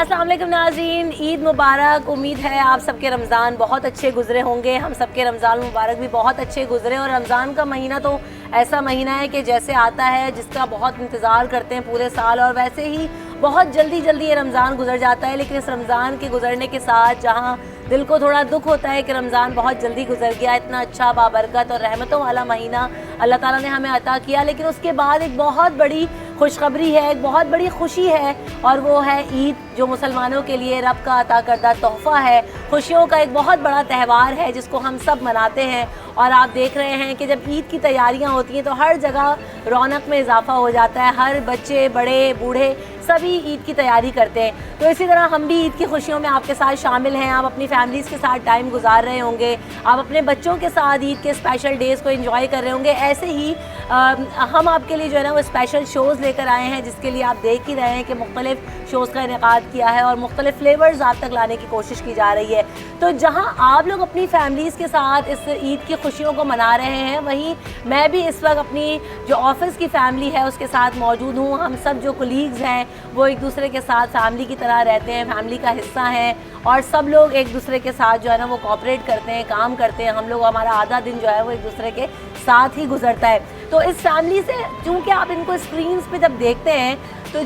अस्सलाम वालेकुम नाज़रीन, ईद मुबारक। उम्मीद है आप सबके रमज़ान बहुत अच्छे गुजरे होंगे। हम सबके रमज़ान मुबारक भी बहुत अच्छे गुजरे। और रमज़ान का महीना तो ऐसा महीना है कि जैसे आता है जिसका बहुत इंतज़ार करते हैं पूरे साल, और वैसे ही बहुत जल्दी जल्दी ये रमज़ान गुजर जाता है। लेकिन इस रमज़ान के गुजरने के साथ जहाँ दिल को थोड़ा दुख होता है कि रमज़ान बहुत जल्दी गुजर गया, इतना अच्छा बाबरकत और रहमतों वाला महीना अल्लाह ताला ने हमें अता किया, लेकिन उसके बाद एक बहुत बड़ी खुशखबरी है, एक बहुत बड़ी खुशी है, और वो है ईद, जो मुसलमानों के लिए रब का अता करदा तोहफ़ा है। खुशियों का एक बहुत बड़ा त्यौहार है जिसको हम सब मनाते हैं। और आप देख रहे हैं कि जब ईद की तैयारियां होती हैं तो हर जगह रौनक में इजाफा हो जाता है। हर बच्चे, बड़े, बूढ़े सभी ईद की तैयारी करते हैं। तो इसी तरह हम भी ईद की खुशियों में आपके साथ शामिल हैं। आप अपनी फैमिलीज़ के साथ टाइम गुजार रहे होंगे, आप अपने बच्चों के साथ ईद के स्पेशल डेज़ को एंजॉय कर रहे होंगे। ऐसे ही हम आपके लिए जो है ना वो स्पेशल शोज़ लेकर आए हैं, जिसके लिए आप देख ही रहे हैं कि मुख्तलिफ शोज़ का इनेकाद किया है और मुख्तलिफ फ्लेवर्स आप तक लाने की कोशिश की जा रही है। तो जहाँ आप लोग अपनी फैमिलीज़ के साथ इस ईद की खुशियों को मना रहे हैं, वहीं मैं भी इस वक्त अपनी जो ऑफिस की फ़ैमिली है उसके साथ मौजूद हूँ। हम सब जो कोलीग्स हैं वो एक दूसरे के साथ फैमिली की तरह रहते हैं, फैमिली का हिस्सा हैं, और सब लोग एक दूसरे के साथ जो है ना वो कोऑपरेट करते हैं, काम करते हैं। हम लोग, हमारा आधा दिन जो है वो एक दूसरे के साथ ही गुजरता है। तो इस फैमिली से, क्योंकि आप इनको स्क्रीन्स पे जब देखते हैं तो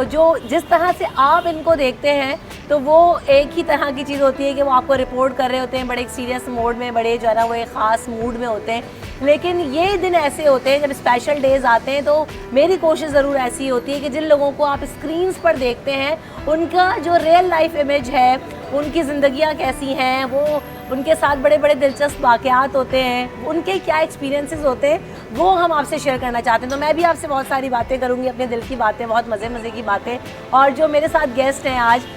जो जिस तरह से आप इनको देखते हैं तो वो एक ही तरह की चीज़ होती है कि वो आपको रिपोर्ट कर रहे होते हैं बड़े एक सीरियस मोड में, बड़े जो है ना वो एक ख़ास मूड में होते हैं। लेकिन ये दिन ऐसे होते हैं जब स्पेशल डेज़ आते हैं, तो मेरी कोशिश ज़रूर ऐसी होती है कि जिन लोगों को आप स्क्रीन्स पर देखते हैं उनका जो रियल लाइफ इमेज है, उनकी ज़िंदगियाँ कैसी हैं, वो उनके साथ बड़े बड़े दिलचस्प वाक़यात होते हैं, उनके क्या एक्सपीरियंसेस होते हैं, वो हम आपसे शेयर करना चाहते हैं। तो मैं भी आपसे बहुत सारी बातें करूँगी, अपने दिल की बातें, बहुत मज़े की बातें। और जो मेरे साथ गेस्ट हैं आज,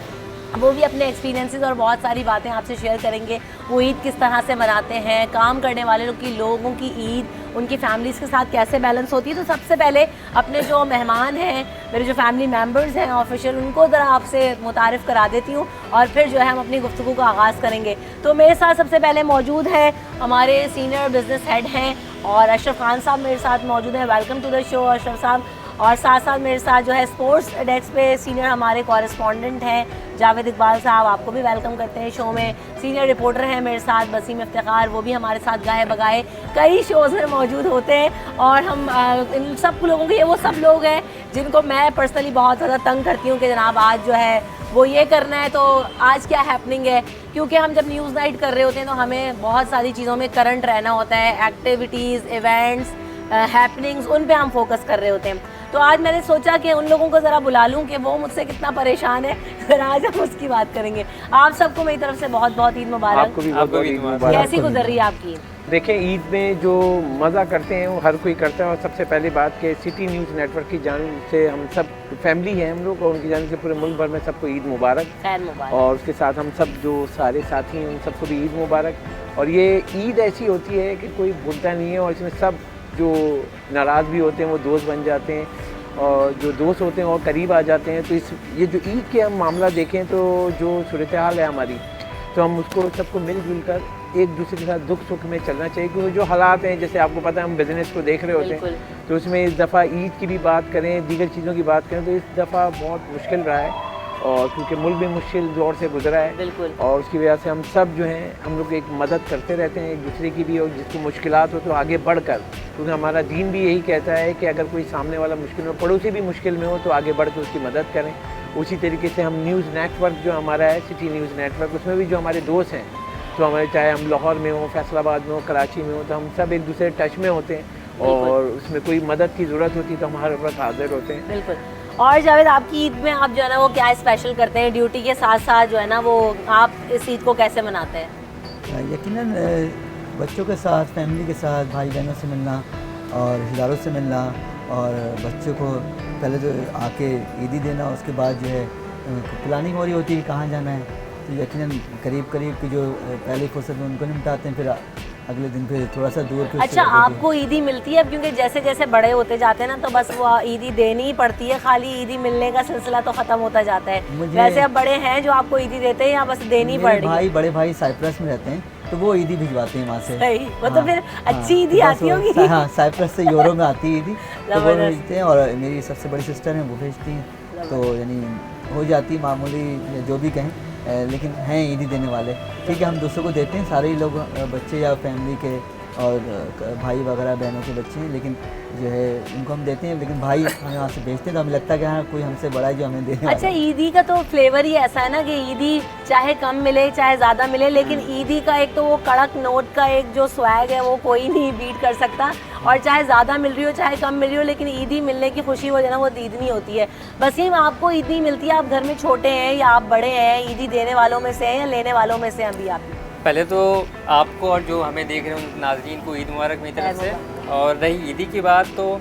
वो भी अपने एक्सपीरियंसेस और बहुत सारी बातें आपसे शेयर करेंगे। वो ईद किस तरह से मनाते हैं, काम करने वाले लोगों की ईद उनकी फैमिलीज़ के साथ कैसे बैलेंस होती है। तो सबसे पहले अपने जो मेहमान हैं, मेरे जो फैमिली मेम्बर्स हैं ऑफिशियल, उनको ज़रा आपसे मुतारिफ़ करा देती हूँ और फिर जो है हम अपनी गुफ्तगू का आगाज़ करेंगे। तो मेरे साथ सबसे पहले मौजूद है हमारे सीनियर बिजनेस हेड हैं और अशरफ खान साहब मेरे साथ मौजूद हैं। Welcome to the show Ashraf साहब। और साथ साथ मेरे साथ जो है स्पोर्ट्स डेस्क पे सीनियर हमारे कॉरेस्पॉन्डेंट हैं जावेद इकबाल साहब, आपको भी वेलकम करते हैं शो में। सीनियर रिपोर्टर हैं मेरे साथ वसीम इफ्तिखार, वो भी हमारे साथ गाए बगाए कई शोज़ में मौजूद होते हैं। और हम इन सब लोगों के, ये वो सब लोग हैं जिनको मैं पर्सनली बहुत ज़्यादा तंग करती हूँ कि जनाब आज जो है वो ये करना है, तो आज क्या हैपनिंग है। क्योंकि हम जब न्यूज़ नाइट कर रहे होते हैं तो हमें बहुत सारी चीज़ों में करंट रहना होता है, एक्टिविटीज़, इवेंट्स, हैपनिंग्स, उन पे हम फोकस कर रहे होते हैं। तो आज मैंने सोचा कि उन लोगों को ज़रा बुला लूँ कि वो मुझसे कितना परेशान है, फिर आज हम उसकी बात करेंगे। आप सबको मेरी तरफ से बहुत बहुत ईद मुबारक। आपको भी बहुत ईद मुबारक। कैसी गुजर रही है आपकी? देखें, ईद में जो मज़ा करते हैं वो हर कोई करता है। और सबसे पहली बात कि सिटी न्यूज़ नेटवर्क की जानिब से हम सब फैमिली हैं हम लोग, और उनकी जानिब से पूरे मुल्क भर में सबको ईद मुबारक। खैर मुबारक। और उसके साथ हम सब जो सारे साथी हैं उन सबको भी ईद मुबारक। और ये ईद ऐसी होती है कि कोई भूलता नहीं है, और इसमें सब जो नाराज़ भी होते हैं वो दोस्त बन जाते हैं, और जो दोस्त होते हैं वो करीब आ जाते हैं। तो ये जो ईद के हम मामला देखें तो जो सूरत हाल है हमारी, तो हम उसको सबको मिलजुल कर एक दूसरे के साथ दुख सुख में चलना चाहिए। क्योंकि जो हालात हैं, जैसे आपको पता है हम बिज़नेस को देख रहे होते हैं, तो उसमें इस दफ़ा ईद की भी बात करें, दीगर चीज़ों की बात करें, तो इस दफ़ा बहुत मुश्किल रहा है। और क्योंकि मुल्क भी मुश्किल दौर से गुजरा है, और उसकी वजह से हम सब जो हैं हम लोग एक मदद करते रहते हैं एक दूसरे की भी, और जिसको मुश्किलात हो तो आगे बढ़कर, क्योंकि हमारा दीन भी यही कहता है कि अगर कोई सामने वाला मुश्किल में, पड़ोसी भी मुश्किल में हो, तो आगे बढ़ कर उसकी मदद करें। उसी तरीके से हम न्यूज़ नेटवर्क जो हमारा है, सिटी न्यूज़ नेटवर्क, उसमें भी जो हमारे दोस्त हैं, तो हमारे चाहे हम लाहौर में हो, फैसलाबाद में हो, कराची में हो, तो हम सब एक दूसरे टच में होते हैं, और उसमें कोई मदद की ज़रूरत होती है तो हम हर वक्त हाजिर होते हैं। बिल्कुल। और जावेद, आपकी ईद में आप जो है ना वो क्या स्पेशल करते हैं? ड्यूटी के साथ साथ जो है ना वो आप इस ईद को कैसे मनाते हैं? यकीनन बच्चों के साथ, फैमिली के साथ, भाई बहनों से मिलना और रिश्तेदारों से मिलना, और बच्चों को पहले जो आके ईदी देना, उसके बाद जो है प्लानिंग हो रही होती है कहाँ जाना है। तो यकीनन करीब की जो पहली फुर्सत में उनको निपटाते हैं, फिर अगले दिन फिर थोड़ा सा दूर के। अच्छा, आपको ईदी मिलती है? क्योंकि जैसे जैसे बड़े होते जाते हैं ना, तो बस वो ईदी देनी ही पड़ती है, खाली ईदी मिलने का सिलसिला तो ख़त्म होता जाता है। वैसे अब बड़े हैं जो आपको ईदी देते हैं या बस देनी पड़ रही है? बड़े भाई साइप्रस में रहते हैं, तो वो ईदी भिजवाते हैं वहाँ से। सही, वो तो फिर अच्छी ईदी आती होगी। हाँ, साइप्रस से यूरोप में आती है ईदी, तो वो भेजते हैं। और मेरी सबसे बड़ी सिस्टर हैं, वो भेजती हैं। तो यानी हो जाती मामूली जो भी कहें, लेकिन हैं ईदी देने वाले। ठीक है, हम दूसरों को देते हैं, सारे ही लोग बच्चे या फैमिली के और भाई वगैरह बहनों के बच्चे हैं, लेकिन जो है उनको हम देते हैं, लेकिन भाई हमें यहाँ से भेजते हैं तो हमें लगता है कि हाँ कोई हमसे बड़ा है जो हमें देने वाला अच्छा, है। ईदी का तो फ्लेवर ही ऐसा है ना कि ईदी चाहे कम मिले चाहे ज़्यादा मिले, लेकिन ईदी का एक तो वो कड़क नोट का एक जो स्वैग है वो कोई नहीं बीट कर सकता। और चाहे ज़्यादा मिल रही हो चाहे कम मिल रही हो, लेकिन ईदी मिलने की खुशी वो जो है ना वो ईदनी होती है। वसीम, आपको ईदी मिलती है, आप घर में छोटे हैं या आप बड़े हैं, ईदी देने वालों में से हैं या लेने वालों में से? अभी आप पहले तो आपको और जो हमें देख रहे हैं उन नाज़रीन को ईद मुबारक मेरी तरफ से। और रही ईदी की बात, तो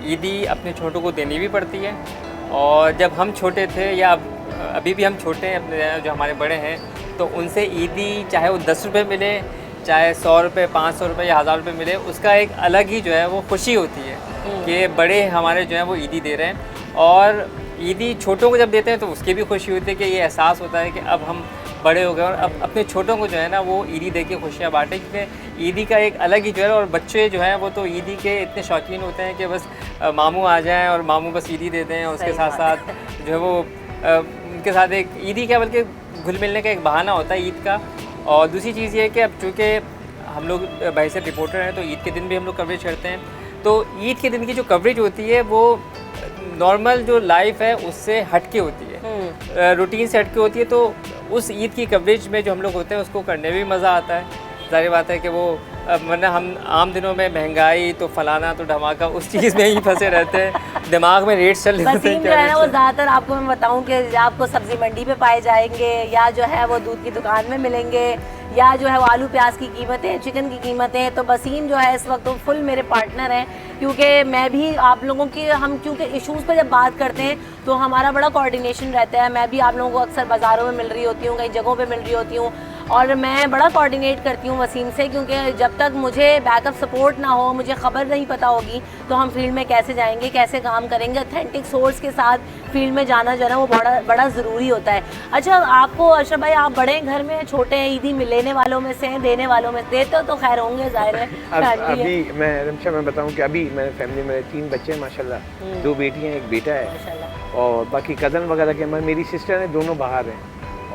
ईदी अपने छोटों को देनी भी पड़ती है। और जब हम छोटे थे या अभी भी हम छोटे हैं, अपने जो हमारे बड़े हैं, तो उनसे ईदी चाहे वो 10 रुपये मिले, चाहे 100 रुपये, 500 रुपये या 1000 रुपये मिले, उसका एक अलग ही जो है वो खुशी होती है कि बड़े हमारे जो हैं वो ईदी दे रहे हैं। और ईदी छोटों को जब देते हैं तो उसकी भी खुशी होती है कि ये एहसास होता है कि अब हम बड़े हो गए और अब अपने छोटों को जो है ना वो ईदी दे के खुशियाँ बांटें, क्योंकि ईदी का एक अलग ही जो है। और बच्चे जो हैं वो तो ईदी के इतने शौकीन होते हैं कि बस मामू आ जाएं और मामू बस ईदी देते हैं, और उसके साथ साथ जो है वो उनके साथ एक ईदी क्या बल्कि घुल मिलने का एक बहाना होता है ईद का। और दूसरी चीज़ ये है कि अब चूँकि हम लोग बहैसियत रिपोर्टर हैं तो ईद के दिन भी हम लोग कवरेज करते हैं, तो ईद के दिन की जो कवरेज होती है वो नॉर्मल जो लाइफ है उससे हटके होती है, रूटीन से हटके होती है। तो उस ईद की कवरेज में जो हम लोग होते हैं उसको करने में भी मज़ा आता है। ज़ाहिर बात है कि वो वरना हम आम दिनों में महंगाई तो फलाना तो धमाका उस चीज़ में ही फंसे रहते हैं, दिमाग में रेट चल रहे होते वसीम जो है ना वो ज़्यादातर आपको मैं बताऊं कि आपको सब्ज़ी मंडी पे पाए जाएंगे, या जो है वो दूध की दुकान में मिलेंगे, या जो है वो आलू प्याज की कीमतें, चिकन की कीमतें। तो वसीम जो है इस वक्त तो फुल मेरे पार्टनर हैं, क्योंकि मैं भी आप लोगों की हम क्योंकि इश्यूज़ पे जब बात करते हैं तो हमारा बड़ा कोऑर्डिनेशन रहता है। मैं भी आप लोगों को अक्सर बाज़ारों में मिल रही होती हूँ, कई जगहों पे मिल रही होती हूँ, और मैं बड़ा कोऑर्डिनेट करती हूँ वसीम से, क्योंकि जब तक मुझे बैकअप सपोर्ट ना हो, मुझे ख़बर नहीं पता होगी तो हम फील्ड में कैसे जाएंगे, कैसे काम करेंगे। ऑथेंटिक सोर्स के साथ फील्ड में जाना जो है ना वो बड़ा ज़रूरी होता है। अच्छा, आपको अशरफ भाई, आप बड़े घर में छोटे हैं, ईदी लेने वालों में से हैं, देने वालों में देते हो तो खैर होंगे, जाहिर है। अभी मैं रमशा मैं बताऊं कि अभी मेरे फैमिली में 3 बच्चे हैं माशाल्लाह, 2 बेटियां एक बेटा है, माशाल्लाह। और बाकी कज़न वगैरह के मेरी सिस्टर हैं, दोनों बाहर हैं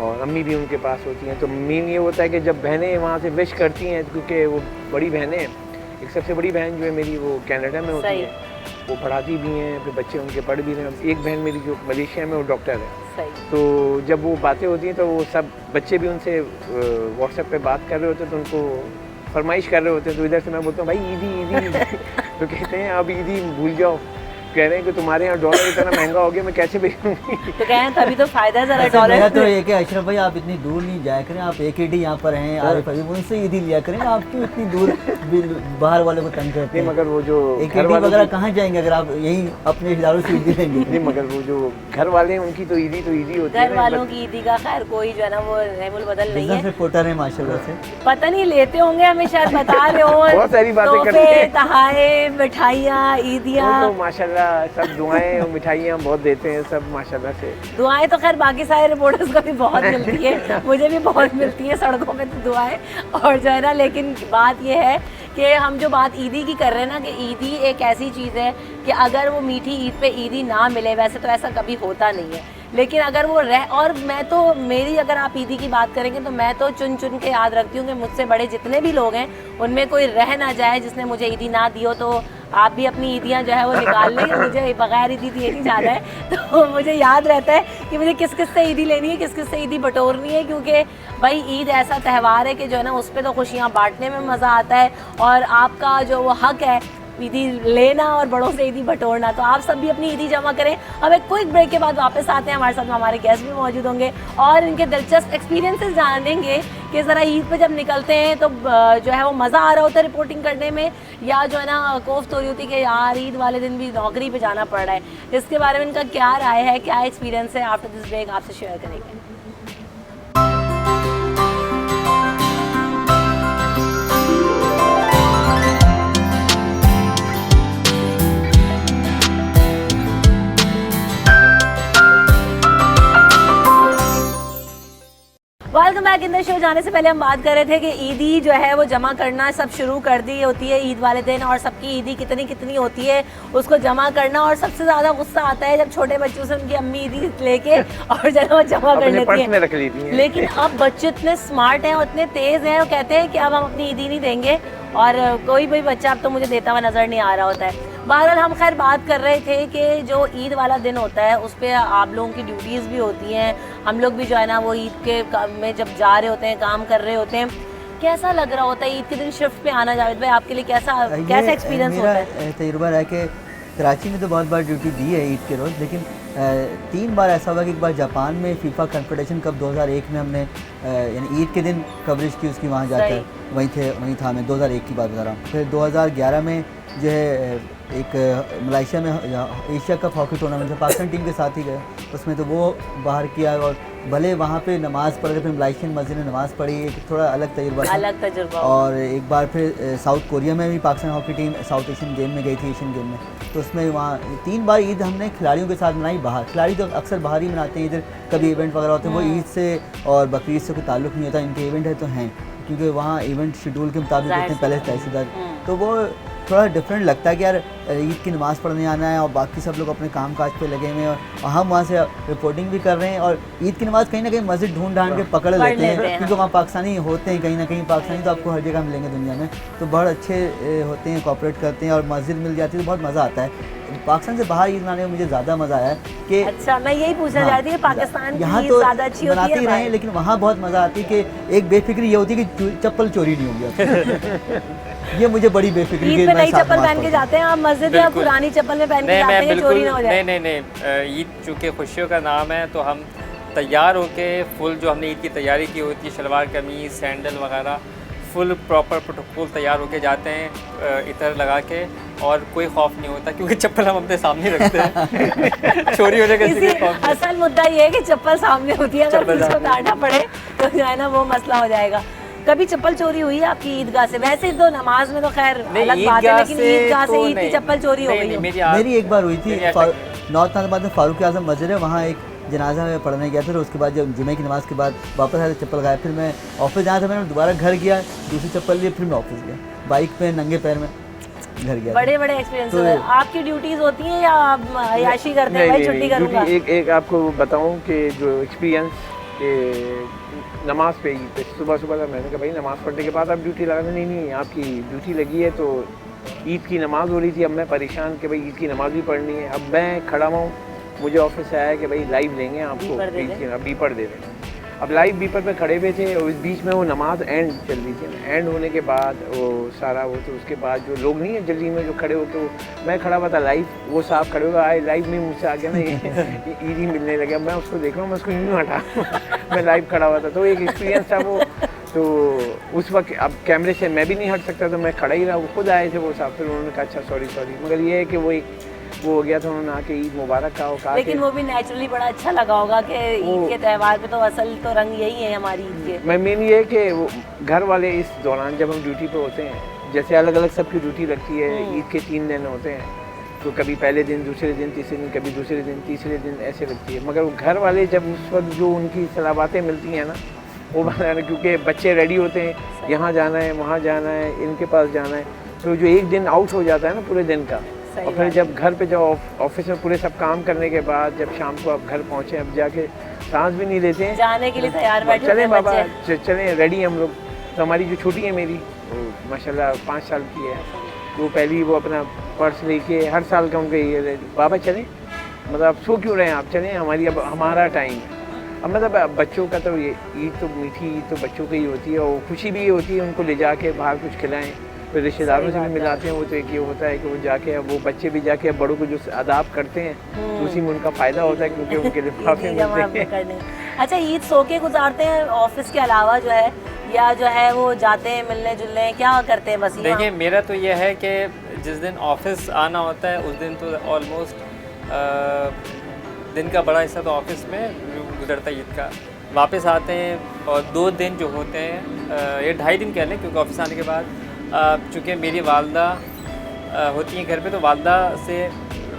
और अम्मी भी उनके पास होती हैं। तो मेन ये होता है कि जब बहनें वहाँ से विश करती हैं, क्योंकि वो बड़ी बहनें हैं, एक सबसे बड़ी बहन जो है मेरी वो कनाडा में होती है, वो पढ़ाती भी हैं, फिर बच्चे उनके पढ़ भी रहे हैं। एक बहन मेरी जो मलेशिया में वो डॉक्टर है। तो जब वो बातें होती हैं तो वो सब बच्चे भी उनसे व्हाट्सएप पे बात कर रहे होते हैं, तो उनको फरमाइश कर रहे होते हैं। तो इधर से मैं बोलता हूँ भाई ईदी तो कहते हैं अब ईदी भूल जाओ, कह रहे हैं कि तुम्हारे यहाँ डॉलर इतना महंगा हो गया, मैं कैसे भेजूंगी। तो कहें तभी तो फायदा है जरा ऐसा डॉलर मेरा तो ये कि अशरफ भाई आप इतनी दूर नहीं जाया करें, आप एक ही यहाँ पर हैं, आरिफ अभी उनसे ईदी लिया करें, आप क्यों इतनी दूर बाहर वाले को तंग करते हैं? मगर वो जो एक ईदी वगैरह कहाँ जाएंगे अगर आप यही अपने रिश्तेदारों से ईदी लेंगे? नहीं, मगर वो जो घर वाले हैं उनकी तो ईदी होती है। घर वालों की ईदी का खैर कोई जो है ना वो रहमुल बदल नहीं बिजनेस है। रिपोर्टर है माशाल्लाह से। पता नहीं लेते होंगे, हमें शायद बता रहे हो। बहुत सारी बातें करते तोहफे, हैं। तहाए, मिठाइयाँ, ईदियाँ, तो माशाल्लाह सब दुआएं और मिठाइयाँ बहुत देते हैं सब माशाल्लाह से। दुआएं तो खैर बाकी सारे रिपोर्टर्स को भी बहुत मिलती है, मुझे भी बहुत मिलती है सड़कों पे तो दुआएं, और जो है ना, लेकिन बात ये है कि हम जो बात ईदी की कर रहे हैं ना, कि ईदी एक ऐसी चीज़ है कि अगर वो मीठी ईद पे ईदी ना मिले, वैसे तो ऐसा कभी होता नहीं है, लेकिन अगर वो रह, और मैं तो मेरी अगर आप ईदी की बात करेंगे तो मैं तो चुन चुन के याद रखती हूँ कि मुझसे बड़े जितने भी लोग हैं उनमें कोई रह ना जाए जिसने मुझे ईदी ना दी हो। तो आप भी अपनी ईदियाँ जो है वो निकाल लें, मुझे बगैर ईदी दिए नहीं जाना है। तो मुझे याद रहता है कि मुझे किस किस से ईदी लेनी है, किस किस से ईदी बटोरनी है, क्योंकि भाई ईद ऐसा त्यौहार है कि जो है ना उस पर तो खुशियाँ बांटने में मज़ा आता है, और आपका जो वो हक है ईदी लेना और बड़ों से ईदी बटोरना। तो आप सब भी अपनी ईदी जमा करें। हम एक क्विक ब्रेक के बाद वापस आते हैं, हमारे साथ हमारे गेस्ट भी मौजूद होंगे और इनके दिलचस्प एक्सपीरियंसेस जानेंगे कि ज़रा ईद पे जब निकलते हैं तो जो है वो मज़ा आ रहा होता है रिपोर्टिंग करने में, या जो है ना कोफ्त हो रही होती है कि यार ईद वाले दिन भी नौकरी पे जाना पड़ रहा है। इसके बारे में इनका क्या राय है, क्या एक्सपीरियंस है, आफ्टर दिस ब्रेक आपसे शेयर करेंगे। Welcome back in the show. जाने से पहले हम बात कर रहे थे कि ईदी जो है वो जमा करना सब शुरू कर दी होती है ईद वाले दिन, और सबकी ईदी कितनी कितनी होती है उसको जमा करना, और सबसे ज़्यादा गुस्सा आता है जब छोटे बच्चों से उनकी अम्मी ईदी लेके और जमा जमा कर लेती पर्स में रख लेती है। हैं। लेकिन अब बच्चे इतने स्मार्ट हैं और इतने तेज़ हैं, वो कहते हैं कि अब हम अपनी ईदी नहीं देंगे, और कोई भी बच्चा अब तो मुझे देता हुआ नज़र नहीं आ रहा होता है। बहरहाल हम खैर बात कर रहे थे कि जो ईद वाला दिन होता है उस पर आप लोगों की ड्यूटीज़ भी होती हैं, हम लोग भी जो है ना वो ईद के में जब जा रहे होते हैं, काम कर रहे होते हैं, कैसा लग रहा होता है ईद के दिन शिफ्ट पे आना? जावेद भाई आपके लिए कैसा एक्सपीरियंस होता है? मेरा तजुर्बा है कि कराची में तो बहुत बार ड्यूटी दी है ईद के रोज़, लेकिन 3 बार ऐसा हुआ कि एक बार जापान में फीफा कॉन्फेडरेशन कप 2001 में हमने यानी ईद के दिन कवरेज की उसकी, वहाँ जाकर वहीं था मैं 2001 की बात बता रहा हूँ। फिर 2011 में जो है एक मलेशिया में एशिया कप हॉकी टूर्नामेंट था, पाकिस्तान टीम के साथ ही गए, उसमें तो वो बाहर किया, और भले वहाँ पे नमाज़ पढ़ रहे, फिर मलेशियन मस्जिद में नमाज़ पढ़ी, एक थोड़ा अलग तजुर्बा। और एक बार फिर साउथ कोरिया में भी Pakistan hockey team south Asian game में गई थी, एशियन गेम में, तो उसमें वहाँ 3 बार ईद हमने खिलाड़ियों के साथ मनाई बाहर। खिलाड़ी तो अक्सर बाहर ही मनाते हैं, इधर कभी इवेंट वगैरह होते हैं, वो ईद से और बकरीद से कोई ताल्लुक़ नहीं होता, इनके इवेंट है तो हैं, क्योंकि वहाँ इवेंट शेड्यूल के मुताबिक होते हैं पहले तयशुदा, तो वो थोड़ा डिफरेंट लगता है कि यार ईद की नमाज़ पढ़ने आना है और बाकी सब लोग अपने काम काज पे लगे हुए हैं, और हम वहाँ से रिपोर्टिंग भी कर रहे हैं, और ईद की नमाज़ कहीं ना कहीं मस्जिद ढूंढ के पकड़ लेते हैं, क्योंकि वहाँ पाकिस्तानी होते हैं, कहीं ना कहीं पाकिस्तानी तो आपको हर जगह मिलेंगे दुनिया में, तो बहुत अच्छे होते हैं, कोऑपरेट करते हैं, और मस्जिद मिल जाती है तो बहुत मज़ा आता है। पाकिस्तान से बाहर ईद मनाने में मुझे ज़्यादा मज़ा आया कि अच्छा, मैं यही पूछना चाहती हूँ, पाकिस्तान यहाँ की तो ज़्यादा अच्छी होती मनाते है ही रहे, लेकिन वहाँ बहुत मज़ा आती है कि एक बेफिक्री ये होती है कि चप्पल चोरी नहीं होगी। ये मुझे बड़ी बेफिक्री ईद में नई चप्पल पहन के जाते हैं आप मस्जिद, या पुरानी चप्पल में पहन के जाते हैं चोरी ना हो जाए? नहीं, ईद चूँकि खुशियों का नाम है तो हम तैयार होके फुल जो हमने ईद की तैयारी की होती है, शलवार कमीज सैंडल वगैरह, फुल प्रॉपर प्रोटोकॉल तैयार होके जाते हैं इतर लगा के, और कोई खौफ नहीं होता क्योंकि चप्पल हम अपने सामने रखते हैं। चोरी होने का किसी को खौफ। असल मुद्दा ये है कि चप्पल सामने होती है, अगर पीछे उतारना पड़े तो जो है ना वो मसला हो जाएगा। कभी चप्पल चोरी हुई है आपकी ईदगाह से? वैसे तो नमाज में तो खैर अलग बात है, लेकिन ईदगाह से ईद की चप्पल चोरी हो गई? मेरी एक बार हुई थी नॉर्थ नाबाद में, फारूक आजम मस्जिद है, वहाँ एक जनाजा में पढ़ने गया था, तो उसके बाद जब जुमे की नमाज़ के बाद वापस आया चप्पल गाया, फिर मैं ऑफिस जाना था, मैंने दोबारा घर गया, दूसरी चप्पल लिए, फिर मैं ऑफिस गया बाइक पे नंगे पैर में घर गया। बड़े एक्सपीरियंस तो आपकी ड्यूटीज होती हैं या आप याशी करते हैं? भाई छुट्टी करूंगा। एक आपको बताऊं कि जो एक्सपीरियंस नमाज पे सुबह का मैंने कहा भाई नमाज़ पढ़ने के बाद आप ड्यूटी लगा, नहीं आपकी ड्यूटी लगी है, तो ईद की नमाज़ हो रही थी, अब मैं परेशान कि भाई ईद की नमाज़ भी पढ़नी है, अब मैं खड़ा हुआ हूँ, मुझे ऑफिस से आया कि भाई लाइव लेंगे आपको, बीपर दे दें। अब लाइव बीपर पे खड़े हुए थे, और इस बीच में वो नमाज एंड चल रही थी, एंड होने के बाद वो सारा वो, तो उसके बाद जो लोग नहीं है जल्दी में जो खड़े होकर, मैं खड़ा हुआ था लाइव, वो साहब खड़े हुए आए, लाइव में मुझसे आ गया ना ये ईदी मिलने लगा, मैं उसको देख रहा हूँ, मैं उसको यूँ हटा मैं लाइव खड़ा हुआ था, तो एक एक्सपीरियंस था वो। तो उस वक्त अब कैमरे से मैं भी नहीं हट सकता, तो मैं खड़ा ही रहा, वो खुद आए थे वो साहब, फिर उन्होंने कहा अच्छा सॉरी, मगर ये है कि वो हो गया था, उन्होंने आके ईद मुबारक कहा। लेकिन वो भी नेचुरली बड़ा अच्छा लगा होगा कि ईद के त्यौहार पे तो असल तो रंग यही है हमारी ईद के। मैं मेन ये है कि वो घर वाले इस दौरान जब हम ड्यूटी पे होते हैं, जैसे अलग अलग सबकी ड्यूटी लगती है, ईद के 3 दिन होते हैं, तो कभी पहले दिन, दूसरे दिन, तीसरे दिन, कभी दूसरे दिन, तीसरे दिन ऐसे लगती है, मगर घर वाले जब उस वक्त जो उनकी सलाबातें मिलती हैं ना, वो बनाना, क्योंकि बच्चे रेडी होते हैं, यहाँ जाना है, वहाँ जाना है, इनके पास जाना है, तो जो एक दिन आउट हो जाता है ना पूरे दिन का, और फिर जब घर पे जाओ ऑफिस में पूरे सब काम करने के बाद जब शाम को आप घर पहुँचे, अब जाके सांस भी नहीं लेते हैं, जाने के लिए तैयार बैठे, चलें बाबा चलें, रेडी हम लोग। तो हमारी जो छोटी है मेरी, वो माशाल्लाह 5 साल की है, वो पहली वो अपना पर्स लेके हर साल का उनको ये बाबा चलें, मतलब आप सो क्यों रहे हैं, आप चलें, हमारी अब हमारा टाइम है। अब मतलब बच्चों का तो ये ईद तो मीठी ईद तो बच्चों की ही होती है, और खुशी भी ये होती है उनको ले जाके बाहर कुछ खिलाएं, फिर रिश्तेदारों से भी मिलाते हैं, वो तो एक ये होता है कि वो जाके वो बच्चे भी जाके बड़ों को जो आदाब करते हैं, तो उसी में उनका फ़ायदा होता है, क्योंकि उनके लिफाफे मिलते हैं। अच्छा, ईद सो के गुजारते हैं ऑफिस के अलावा जो है, या जो है वो जाते हैं मिलने जुलने, क्या करते हैं? बस देखिए, मेरा तो ये है कि जिस दिन ऑफिस आना होता है उस दिन तो ऑलमोस्ट दिन का बड़ा हिस्सा तो ऑफिस में गुजरता है ईद का, वापस आते हैं, और 2 दिन जो होते हैं, ये 2.5 दिन कह लें, क्योंकि ऑफिस आने के बाद चूँकि मेरी वालदा होती हैं घर पे, तो वालदा से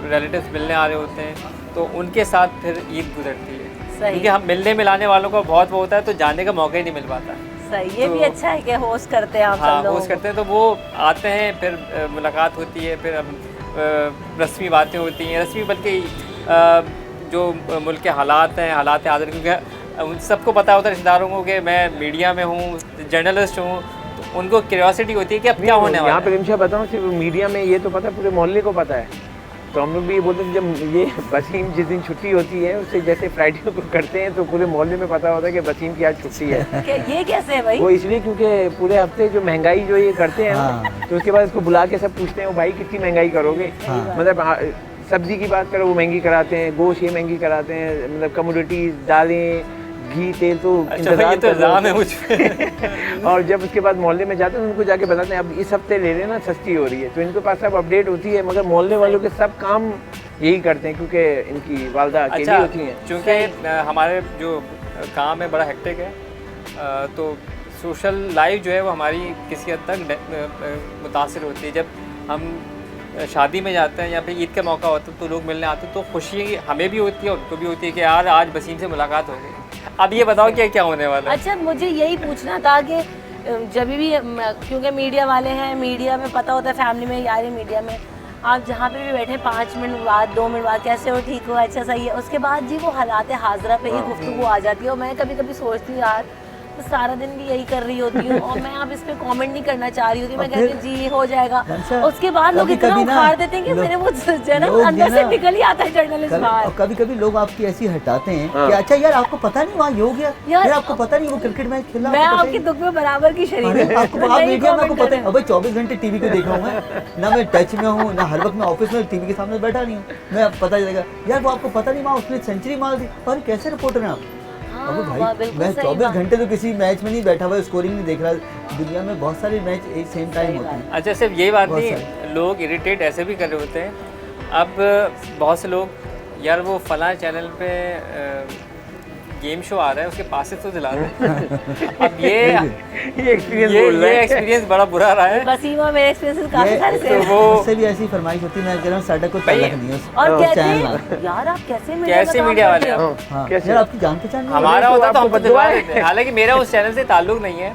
रिलेटिव्स मिलने आ रहे होते हैं, तो उनके साथ फिर ईद गुजरती है। सही। क्योंकि हम मिलने मिलाने वालों का बहुत वो होता है, तो जाने का मौका ही नहीं मिल पाता। सही, ये भी तो- अच्छा है कि होस्ट करते हैं आप हाँ, सब लोगों होस्ट करते हैं, तो वो आते हैं, फिर मुलाकात होती है, फिर रस्मी बातें होती हैं, रस्मी बल्कि जो मुल्क के हालात हैं, हालात हाजिर, क्योंकि सबको पता होता है रिश्तेदारों को कि मैं मीडिया में हूँ, जर्नलिस्ट हूँ, तो उनको क्यूरियोसिटी होती है कि अब क्या होने वाला यहाँ है। पे रिमशा बताऊँ, सिर्फ मीडिया में ये तो पता है, पूरे मोहल्ले को पता है। तो हम लोग भी ये बोलते हैं जब ये वसीम जिस दिन छुट्टी होती है उससे जैसे फ्राइडे को करते हैं तो पूरे मोहल्ले में पता होता है कि वसीम की आज छुट्टी है। ये कैसे है भाई? वो इसलिए क्योंकि पूरे हफ्ते जो महंगाई जो ये करते हैं हाँ। तो उसके बाद इसको बुला के सब पूछते हैं, वो भाई कितनी महंगाई करोगे। हाँ। मतलब सब्जी की बात करो वो महंगी कराते हैं, गोश्त ये महंगी कराते हैं, मतलब कमोडिटीज, दालें, घी, तेल तो अच्छा, ये तो इल्ज़ाम है मुझ पे। और जब उसके बाद मोहल्ले में जाते हैं उनको जाके बताते हैं अब इस हफ्ते ले लेना, सस्ती हो रही है। तो इनके पास सब अपडेट होती है, मगर मोहल्ले वालों के सब काम यही करते हैं क्योंकि इनकी वालदा अकेली अच्छा, होती हैं। चूँकि हमारे जो काम है बड़ा हेक्टिक है, तो सोशल लाइफ जो है वो हमारी किसी हद तक मुतासिर होती है। जब हम शादी में जाते हैं या फिर ईद का मौका होता है तो लोग मिलने आते हैं, तो खुशी हमें भी होती है और उनको भी होती है कि यार आज वसीम से मुलाकात हो गई। अब ये बताओ क्या क्या होने वाला है? अच्छा, मुझे यही पूछना था कि जब भी क्योंकि मीडिया वाले हैं, मीडिया में पता होता है फैमिली में, यार मीडिया में आप जहाँ पे भी बैठे 5 मिनट बाद 2 मिनट बाद कैसे हो, ठीक हो, अच्छा सही है, उसके बाद जी वो हालात हाजरा पे ही गुफ्तगू आ जाती है। और मैं कभी कभी सोचती हूँ यार मैं सारा दिन भी यही कर रही होती हूँ और मैं अब इस पे कमेंट नहीं करना चाह रही होती, मैं कहती हूँ जी हो जाएगा। उसके बाद लोग इतना उखाड़ देते हैं कि मेरे वो जन्म अंदर से निकल ही आता है जर्नलिस्ट बाहर। कभी कभी लोग आपकी ऐसी हटाते हैं कि अच्छा यार आपको पता नहीं वहाँ ये हो गया, यार आपको पता नहीं वो क्रिकेट मैच खेला। मैं आपके दुख में बराबर की शरीक हूँ। आपको आप मीडिया में आपको पता है, अब 24 घंटे टीवी को देख रहा हूँ मैं, ना मैं टच में हूँ, ना हर वक्त मैं ऑफिस में टीवी के सामने बैठा नहीं हूँ। मैं पता चलेगा यार वो आपको पता नहीं वहाँ उसने सेंचुरी मार दी, और कैसे रिपोर्टर हैं आप? अबे भाई मैं 24 घंटे तो किसी मैच में नहीं बैठा हुआ, स्कोरिंग नहीं देख रहा। दुनिया में बहुत सारे मैच एक सेम टाइम होते हैं। अच्छा, सिर्फ यही बात बहुत नहीं, लोग इरिटेट ऐसे भी कर रहे होते हैं। अब बहुत से लोग यार वो फलां चैनल पे गेम शो आ रहा है उसके पास से तो दिला रहे हैं। अब ये एक्सपीरियंस बड़ा बुरा रहा है। वसीम और मेरे एक्सपीरियंस काफी सारे से वो उससे भी ऐसी फरमाइश होती है। मैं कह रहा हूँ साडा को ताल्लुक नहीं है उस और कहते चैनल हैं यार आप कैसे मीडिया वाले हो? हाँ, कैसे? यार आपकी जान पहचान नहीं है? हमारा होता तो हम आपको दिलवा बदलवा देते हैं। हालांकि मेरा उस चैनल से ताल्लुक नहीं है,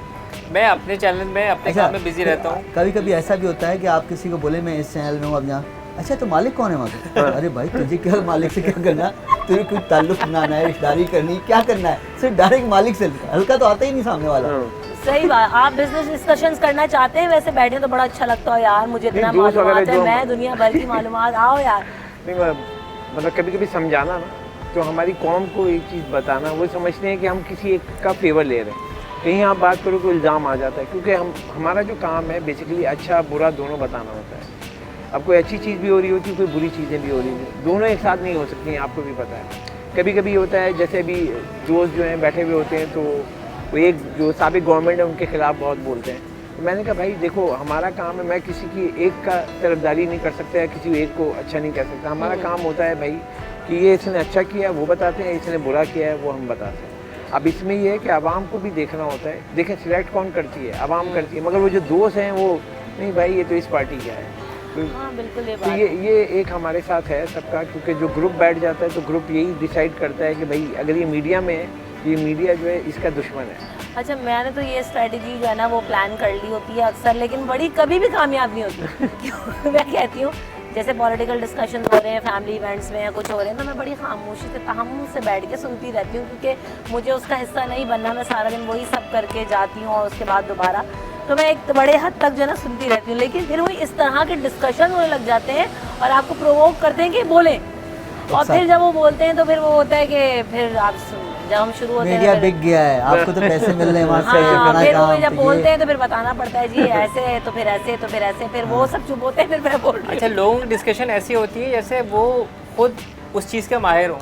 मैं अपने चैनल में अपने काम में बिजी रहता हूँ। कभी कभी ऐसा भी होता है कि आप किसी को बोले मैं इस चैनल में हूँ, अब यहाँ अच्छा तो मालिक कौन है वहाँ का? अरे भाई तुझे क्या मालिक से क्या करना, तुझे कुछ ताल्लुक बनाना है, रिश्तेदारी करनी, क्या करना है? सिर्फ डायरेक्ट मालिक से, हल्का तो आता ही नहीं सामने वाला। सही बात। आप बिजनेस डिस्कशंस करना चाहते हैं, वैसे बैठे तो बड़ा अच्छा लगता है यार, मुझे इतना नहीं, दोस्त वगैरह मालूमात है, जो- मैं दुनिया भर की मालूमात, आओ यार। नहीं मतलब कभी कभी समझाना ना, तो हमारी कौम को एक चीज़ बताना, वो समझते हैं कि हम किसी एक का फेवर ले रहे हैं। कहीं आप बात करो तो इल्ज़ाम आ जाता है, क्योंकि हमारा जो काम है बेसिकली अच्छा बुरा दोनों बताना होता है। अब कोई अच्छी चीज़ भी हो रही होती है, कोई बुरी चीज़ें भी हो रही हैं, दोनों एक साथ नहीं हो सकती हैं, आपको भी पता है। कभी कभी होता है जैसे अभी दोस्त जो हैं बैठे हुए होते हैं, तो वो एक जो साबिक गवर्नमेंट है उनके खिलाफ बहुत बोलते हैं। तो मैंने कहा भाई देखो हमारा काम है, मैं किसी की एक का तरफदारी नहीं कर सकता या किसी एक को अच्छा नहीं कह सकता। हमारा काम होता है भाई कि ये इसने अच्छा किया वो बताते हैं, इसने बुरा किया है वो हम बताते हैं। अब इसमें ये है कि आवाम को भी देखना होता है। देखें सिलेक्ट कौन करती है, आवाम करती है, मगर वो जो दोस्त हैं वो नहीं भाई ये तो इस पार्टी का है। हाँ बिल्कुल ये तो बात। ये एक हमारे साथ है सबका, क्योंकि जो ग्रुप बैठ जाता है तो ग्रुप यही डिसाइड करता है कि भाई अगर ये मीडिया में है, ये मीडिया जो है इसका दुश्मन है। अच्छा, मैंने तो ये स्ट्रेटजी जो है ना वो प्लान कर ली होती है अक्सर, लेकिन बड़ी कभी भी कामयाब नहीं होती। क्यों मैं कहती हूँ जैसे पॉलिटिकल डिस्कशन हो रहे हैं, फैमिली इवेंट्स में या कुछ हो रहे हैं, तो मैं बड़ी खामोशी से तहम्मुल से बैठ के सुनती रहती हूँ, क्योंकि मुझे उसका हिस्सा नहीं बनना। मैं सारा दिन वही सब करके जाती हूँ और उसके बाद दोबारा तो मैं एक बड़े हद तक जो है ना सुनती रहती हूँ, लेकिन फिर वही इस तरह के डिस्कशन होने लग जाते हैं और आपको प्रोवोक करते हैं कि बोलें, और फिर जब वो बोलते हैं तो फिर वो होता है कि फिर आप जब हम शुरू होते हैं मीडिया तो बिक गया है, आपको तो पैसे मिल रहे हैं वहाँ से, हाँ, बड़ा फिर वो काम, जब तो बोलते ये- हैं तो फिर बताना पड़ता है जी ऐसे है तो फिर ऐसे तो फिर ऐसे, फिर वो सब चुप होते हैं, फिर मैं बोल रही अच्छा, हूँ। लोगों की डिस्कशन ऐसी होती है जैसे वो खुद उस चीज़ के माहिर हों,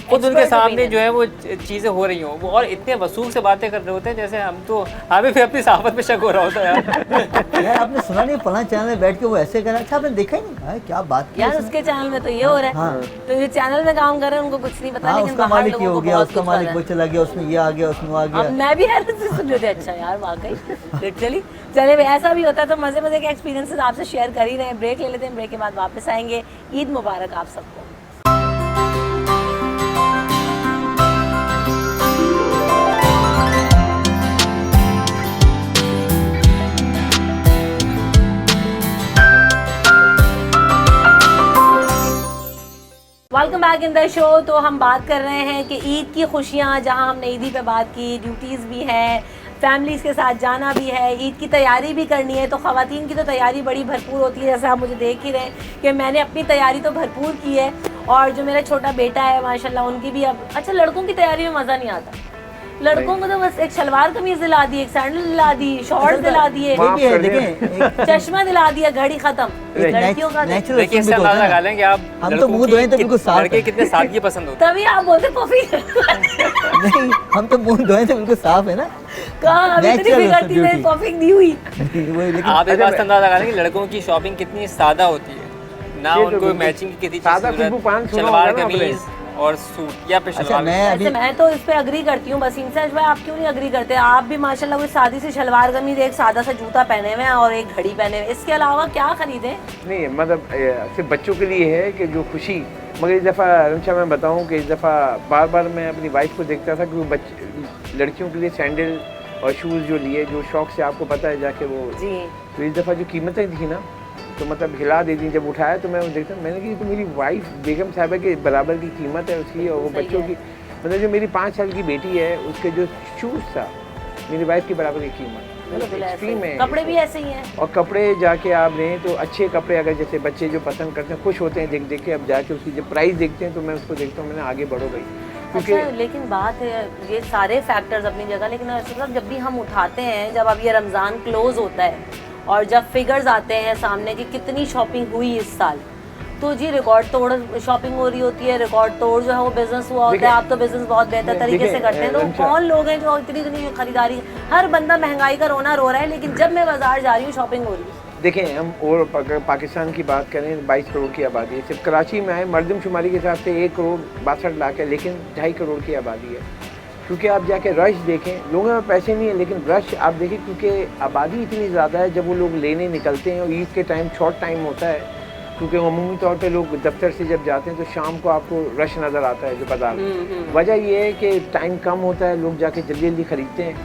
खुद Expert उनके सामने opinion। जो है वो चीज़ें हो रही हों, वो और इतने वसूख से बातें कर रहे होते हैं जैसे हम तो हमें फिर अपनी सहाफत पे शक हो रहा होता है यार। यार आपने सुना नहीं फलां चैनल में बैठ के वो ऐसे कर रहा है? अच्छा आपने देखा ही नहीं? अरे क्या बात की यार उसने? उसके चैनल में तो ये हो रहा है, हाँ। तो जो चैनल में काम कर रहे हैं उनको कुछ नहीं पता, हाँ लेकिन उसका बाहर मालिक ये लोगों हो को गया, बहुत उसका कुछ मालिक पता वो है। चला गया, उसमें ये आ गया, उसमें वो आ अब गया। मैं भी हैरत से सुन रही थी, अच्छा यार वाकई लिटरली। चले भाई, ऐसा भी होता है तो मजे मजे के एक्सपीरियंसेस आपसे शेयर कर ही रहे हैं। ब्रेक ले लेते हैं, ब्रेक के बाद वापस आएंगे। ईद मुबारक आप सबको। Welcome back in the show. तो हम बात कर रहे हैं कि ईद की खुशियाँ, जहाँ हमने ईदी पे बात की, ड्यूटीज़ भी हैं, फैमिलीज़ के साथ जाना भी है, ईद की तैयारी भी करनी है। तो ख़वातीन की तो तैयारी बड़ी भरपूर होती है, जैसे आप मुझे देख ही रहे हैं कि मैंने अपनी तैयारी तो भरपूर की है, और जो मेरा छोटा बेटा है माशाल्लाह उनकी भी। अब अच्छा, लड़कों की तैयारी में मज़ा नहीं आता, लड़कों को तो बस एक शलवार कमीज दिला दी, एक सैंडल दिला दी, शॉर्ट्स दिला दिए, ये भी है देखें, चश्मा दिला दिया, घड़ी खत्म। लड़कियों का नेचुरल देखिए इससे अंदाजा लगा लें कि आप हम तो लड़कों मुंह की धोए तो बिल्कुल साफ लड़के है। कितने सादगी पसंद होते तभी आप बोलते पफी। नहीं, हम तो मुंह धोए तो बिल्कुल साफ है ना। कहाँ अभी इतनी Natural बिगड़ती है, beauty। पफिंग दी हुई। वही, लेकिन हैं। आप इस बात से अंदाजा लगा लें कि लड़कों की शॉपिंग कितनी सादा होती है ना, ये तो उनको बिल्कुल मैचिंग की किसी चीज़ सादा की जरूरत, खुशबू पान सुना शलवार होगा ना आपने। कमीज और सूट या फिर अच्छा, शलवार मैं वैसे अभी मैं तो इस पे अग्री करती हूँ बसीम से। भाई आप क्यों नहीं अग्री करते? आप भी माशाल्लाह कोई सादी सी शलवार कमीज, एक सादा सा जूता पहने हुए हैं और एक घड़ी पहने हुए, इसके अलावा क्या खरीदें? नहीं मतलब सिर्फ बच्चों के लिए है कि जो खुशी, मगर इस दफ़ा रमशा मैं बताऊं कि इस दफ़ा बार बार मैं अपनी वाइफ को देखता था कि वो बच्चे लड़कियों के लिए सैंडल और शूज़ जो लिए, जो शौक से आपको पता है जाके वो, जी तो इस दफ़ा जो कीमतें थी ना, तो मतलब हिला देती। जब उठाया तो मैं देखता, मैंने कहा तो मेरी वाइफ बेगम साहिबा के बराबर की कीमत है उसकी, और वो सही बच्चों है। की, मतलब जो मेरी 5 साल की बेटी है उसके जो शूज़ था मेरी वाइफ की बराबर की कीमत, मतलब बिल्कुल ऐसे एक्सट्रीम ही। है। कपड़े भी ऐसे ही हैं। और कपड़े जाके आप लें तो अच्छे कपड़े, अगर जैसे बच्चे जो पसंद करते हैं, खुश होते हैं देख देख के, अब जाके उसकी जब प्राइस देखते हैं तो मैं उसको देखता हूँ, मैंने आगे बढ़ो भाई, क्योंकि अच्छा, लेकिन बात है ये सारे फैक्टर्स अपनी जगह, लेकिन मतलब जब भी हम उठाते हैं, जब अब ये रमज़ान क्लोज होता है और जब फिगर्स आते हैं सामने कि कितनी शॉपिंग हुई इस साल, तो जी रिकॉर्ड तोड़ शॉपिंग हो रही होती है, रिकॉर्ड तोड़ जो है वो बिजनेस हुआ होता है। आप तो बिजनेस बहुत बेहतर तरीके से करते हैं, तो कौन लोग हैं जो इतनी इतनी खरीदारी, हर बंदा महंगाई का रोना रो रहा है, लेकिन जब मैं बाजार जा रही हूँ शॉपिंग हो रही है। देखें, हम और पाकिस्तान की बात करें, 22 करोड़ की आबादी है, सिर्फ कराची में है मरदमशुमारी के हिसाब से 1 करोड़ 62 लाख है, लेकिन 2.5 करोड़ की आबादी है। क्योंकि आप जाके रश देखें, लोगों में पैसे नहीं है, लेकिन रश आप देखें, क्योंकि आबादी इतनी ज़्यादा है। जब वो लोग लेने निकलते हैं और ईद के टाइम शॉर्ट टाइम होता है, क्योंकि अमूमी तौर पे लोग दफ्तर से जब जाते हैं तो शाम को आपको रश नज़र आता है जो बाजार में। वजह ये है कि टाइम कम होता है, लोग जाके जल्दी जल्दी ख़रीदते हैं,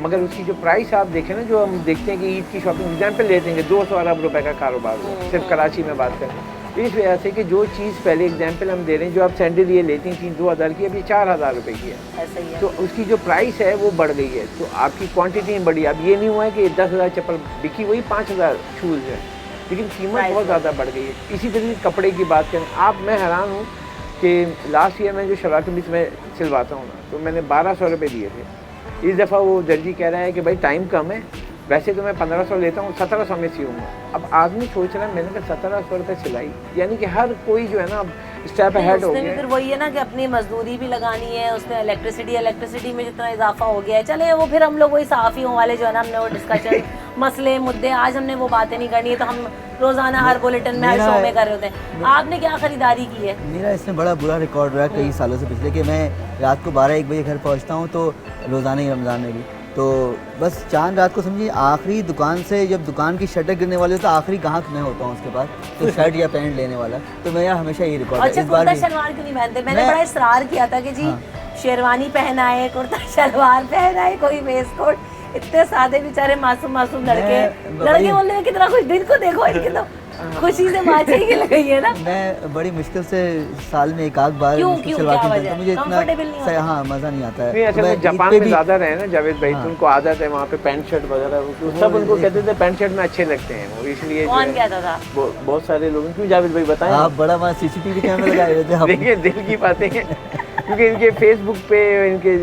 मगर उसकी जो प्राइस आप देखें ना, जो हम देखते हैं कि ईद की शॉपिंग एग्जाम्पल लेते हैं 200 अरब रुपए का कारोबार हो, सिर्फ कराची में बात करें, इस वजह से कि जो चीज़ पहले एग्जाम्पल हम दे रहे हैं, जो आप सैंडल ये लेती थी 2000 की, अभी 4000 रुपये की है, ऐसा ही है। तो उसकी जो प्राइस है वो बढ़ गई है, तो आपकी क्वांटिटी में बढ़ी। अब ये नहीं हुआ है कि 10,000 चप्पल बिकी, वही 5,000 शूज़ है, लेकिन कीमत बहुत ज़्यादा बढ़ गई है। इसी तरीके कपड़े की बात करें आप, मैं हैरान हूँ कि लास्ट ईयर मैं जो शलवार कमीज में सिलवाता हूँ ना, तो मैंने 1200 रुपये दिए थे। इस दफ़ा वो दर्जी कह रहा है कि भाई टाइम कम है, वैसे तो मैं 1500 लेता हूँ, 1700 में सिलूँगा। अब आदमी सोच रहा है, मैंने कहा 1700 रुपये सिलाई, यानी कि हर कोई जो है ना स्टेप अहेड हो उसने भी गया फिर वही है ना कि अपनी मजदूरी भी लगानी है, उसने इलेक्ट्रिसिटी में जितना इजाफा हो गया है, चले वो फिर हम लोग वही साफ़ियों वाले जो है ना, हमने वो डिस्कशन मसले मुद्दे, आज हमने वो बातें नहीं करनी है, तो हम रोज़ाना हर बुलेटिन में हर शो में कर रहे होते हैं। आपने क्या खरीदारी की है? मेरा इसमें बड़ा बुरा रिकॉर्ड रहा कई सालों से पिछले, कि मैं रात को 12-1 बजे घर पहुंचता हूं, तो रोज़ाना ही रमज़ान में भी, तो बस चांद रात को समझिए आखिरी दुकान से, जब दुकान की शटर गिरने वाली हो तो आखिरी ग्राहक मैं होता हूँ उसके पास, तो शर्ट या पैंट लेने वाला, तो मेरा हमेशा ये रिकॉर्ड है। अच्छा, इस बार कुर्ता भी शलवार क्यों नहीं पहनते? मैंने मैं- बड़ा इसरार किया था कि जी शेरवानी पहनाए, कुर्ता शलवार पहनाए, कोई वेस्ट कोट, इतने सादे बेचारे मासूम मासूम लड़के वही- बोल रहे हैं कितना खुश, दिन को देखो इनके तो खुशी से माचे ही लग गई है ना। मैं बड़ी मुश्किल से साल में एक आध बार क्यों? मुश्किल क्यों? सलवार क्या कमीज वजह? पहनता हूं, मुझे Comfortable नहीं इतना होता? हाँ मज़ा नहीं आता है। नहीं, असल मैं में ईद जापान पे में भी- ज़्यादा रहे ना जावेद भाई, हाँ। तो उनको आदत है वहाँ पे पैंट शर्ट वगैरह, तो सब उनको कहते थे पैंट शर्ट में अच्छे लगते हैं वो, इसलिए जो कौन है, कहता था? बहुत सारे लोग। क्यों जावेद भाई बताएं? आप बड़ा वहाँ CCTV कैमरा लगाए हुए थे आप। देखिए दिल की बातें हैं, क्योंकि इनके फेसबुक पे, इनके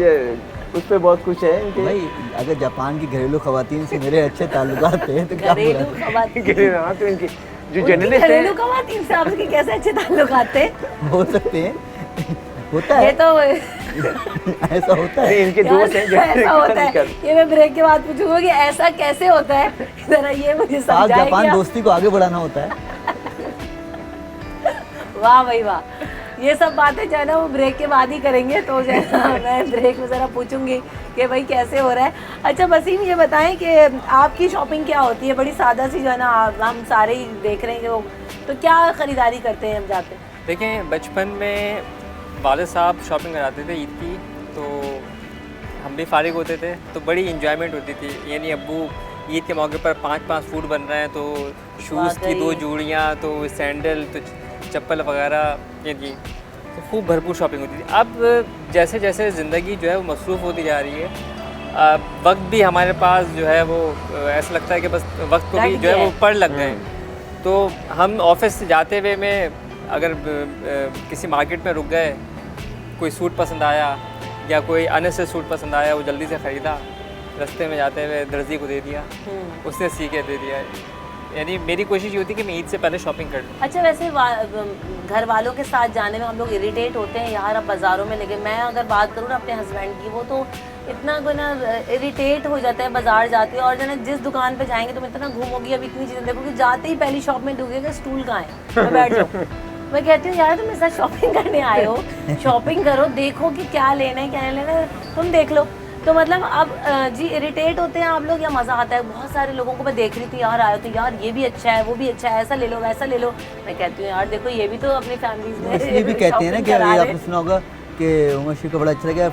उस पर बहुत कुछ है इनके। भाई अगर जापान की घरेलू खवातीन से मेरे अच्छे ताल्लुकात थे तो क्या घरेलू बुरा खवातीन, हाँ, तो इनकी जो उनकी जर्नलिस्ट घरेलू है, खवातीन से आपके कैसे अच्छे ताल्लुक आते? हो सकते हैं, होता ये है, तो ऐसा होता नहीं, है। इनके यार, दोस्त हैं जो ऐसा होता है, निकल- ये मैं ब्रेक के बाद पूछूंगा कि ऐसा कैसे होता है, जरा ये मुझे साथ समझाएं जापान क्या? दोस्ती को आगे बढ़ाना होता है। वाह भाई वाह, ये सब बातें जो है ना वो ब्रेक के बाद ही करेंगे, तो जो है ना मैं ब्रेक में ज़रा पूछूंगी कि भाई कैसे हो रहा है। अच्छा वसीम, ये बताएं कि आपकी शॉपिंग क्या होती है? बड़ी सादा सी जो है ना, हम सारे ही देख रहे हैं कि वो, तो क्या ख़रीदारी करते हैं हम जाते? देखें, बचपन में वालिद साहब शॉपिंग कराते थे ईद की, तो हम भी फारिग होते थे, तो बड़ी इंजॉयमेंट होती थी। यानी अब्बू ईद के मौके पर 5-5 फूड बन रहे हैं, तो शूज़ की वाकई। 2 जोड़ियाँ, तो सैंडल, तो चप्पल वगैरह, ये जी तो खूब भरपूर शॉपिंग होती थी। अब जैसे जैसे ज़िंदगी जो है वो मसरूफ़ होती जा रही है, वक्त भी हमारे पास जो है वो ऐसा लगता है कि बस वक्त को भी जो है वो पड़ लग गए हैं। तो हम ऑफिस से जाते हुए में अगर किसी मार्केट में रुक गए, कोई सूट पसंद आया या कोई अननेसेसरी सूट पसंद आया, वो जल्दी से ख़रीदा, रास्ते में जाते हुए दर्जी को दे दिया, उसने सी के दे दिया। यानी मेरी कोशिश ये होती है कि मैं ईद से पहले शॉपिंग कर लूँ। अच्छा, वैसे घर वालों के साथ जाने में हम लोग इरिटेट होते हैं यार, अब बाज़ारों में लेके, मैं अगर बात करूँ ना अपने हस्बैंड की, वो तो इतना कोई ना इरिटेट हो जाता है बाजार जाते हैं, और जो ना जिस दुकान पे जाएंगे तुम इतना घूमोगी, अब इतनी चीज़ें देखोगी, जाते ही पहली शॉप में ढूंढेगा स्टूल कहाँ है, मैं बैठ जाऊँ। मैं कहती हूँ यार तुम मेरे साथ शॉपिंग करने आए हो, शॉपिंग करो, देखो कि क्या लेना है क्या नहीं लेना है, तुम देख लो। तो मतलब अब जी इरिटेट होते हैं आप लोग या मज़ा आता है? बहुत सारे लोगों को मैं देख रही थी यार, आया तो यार ये भी अच्छा है, वो भी अच्छा है, ऐसा ले लो वैसा ले लो। मैं कहती हूँ यार देखो ये भी तो अपनी फैमिलीज में इसलिए भी कहते हैं ना कि अभी आपने सुना होगा कि उमर शेख का बड़ा अच्छा लगा,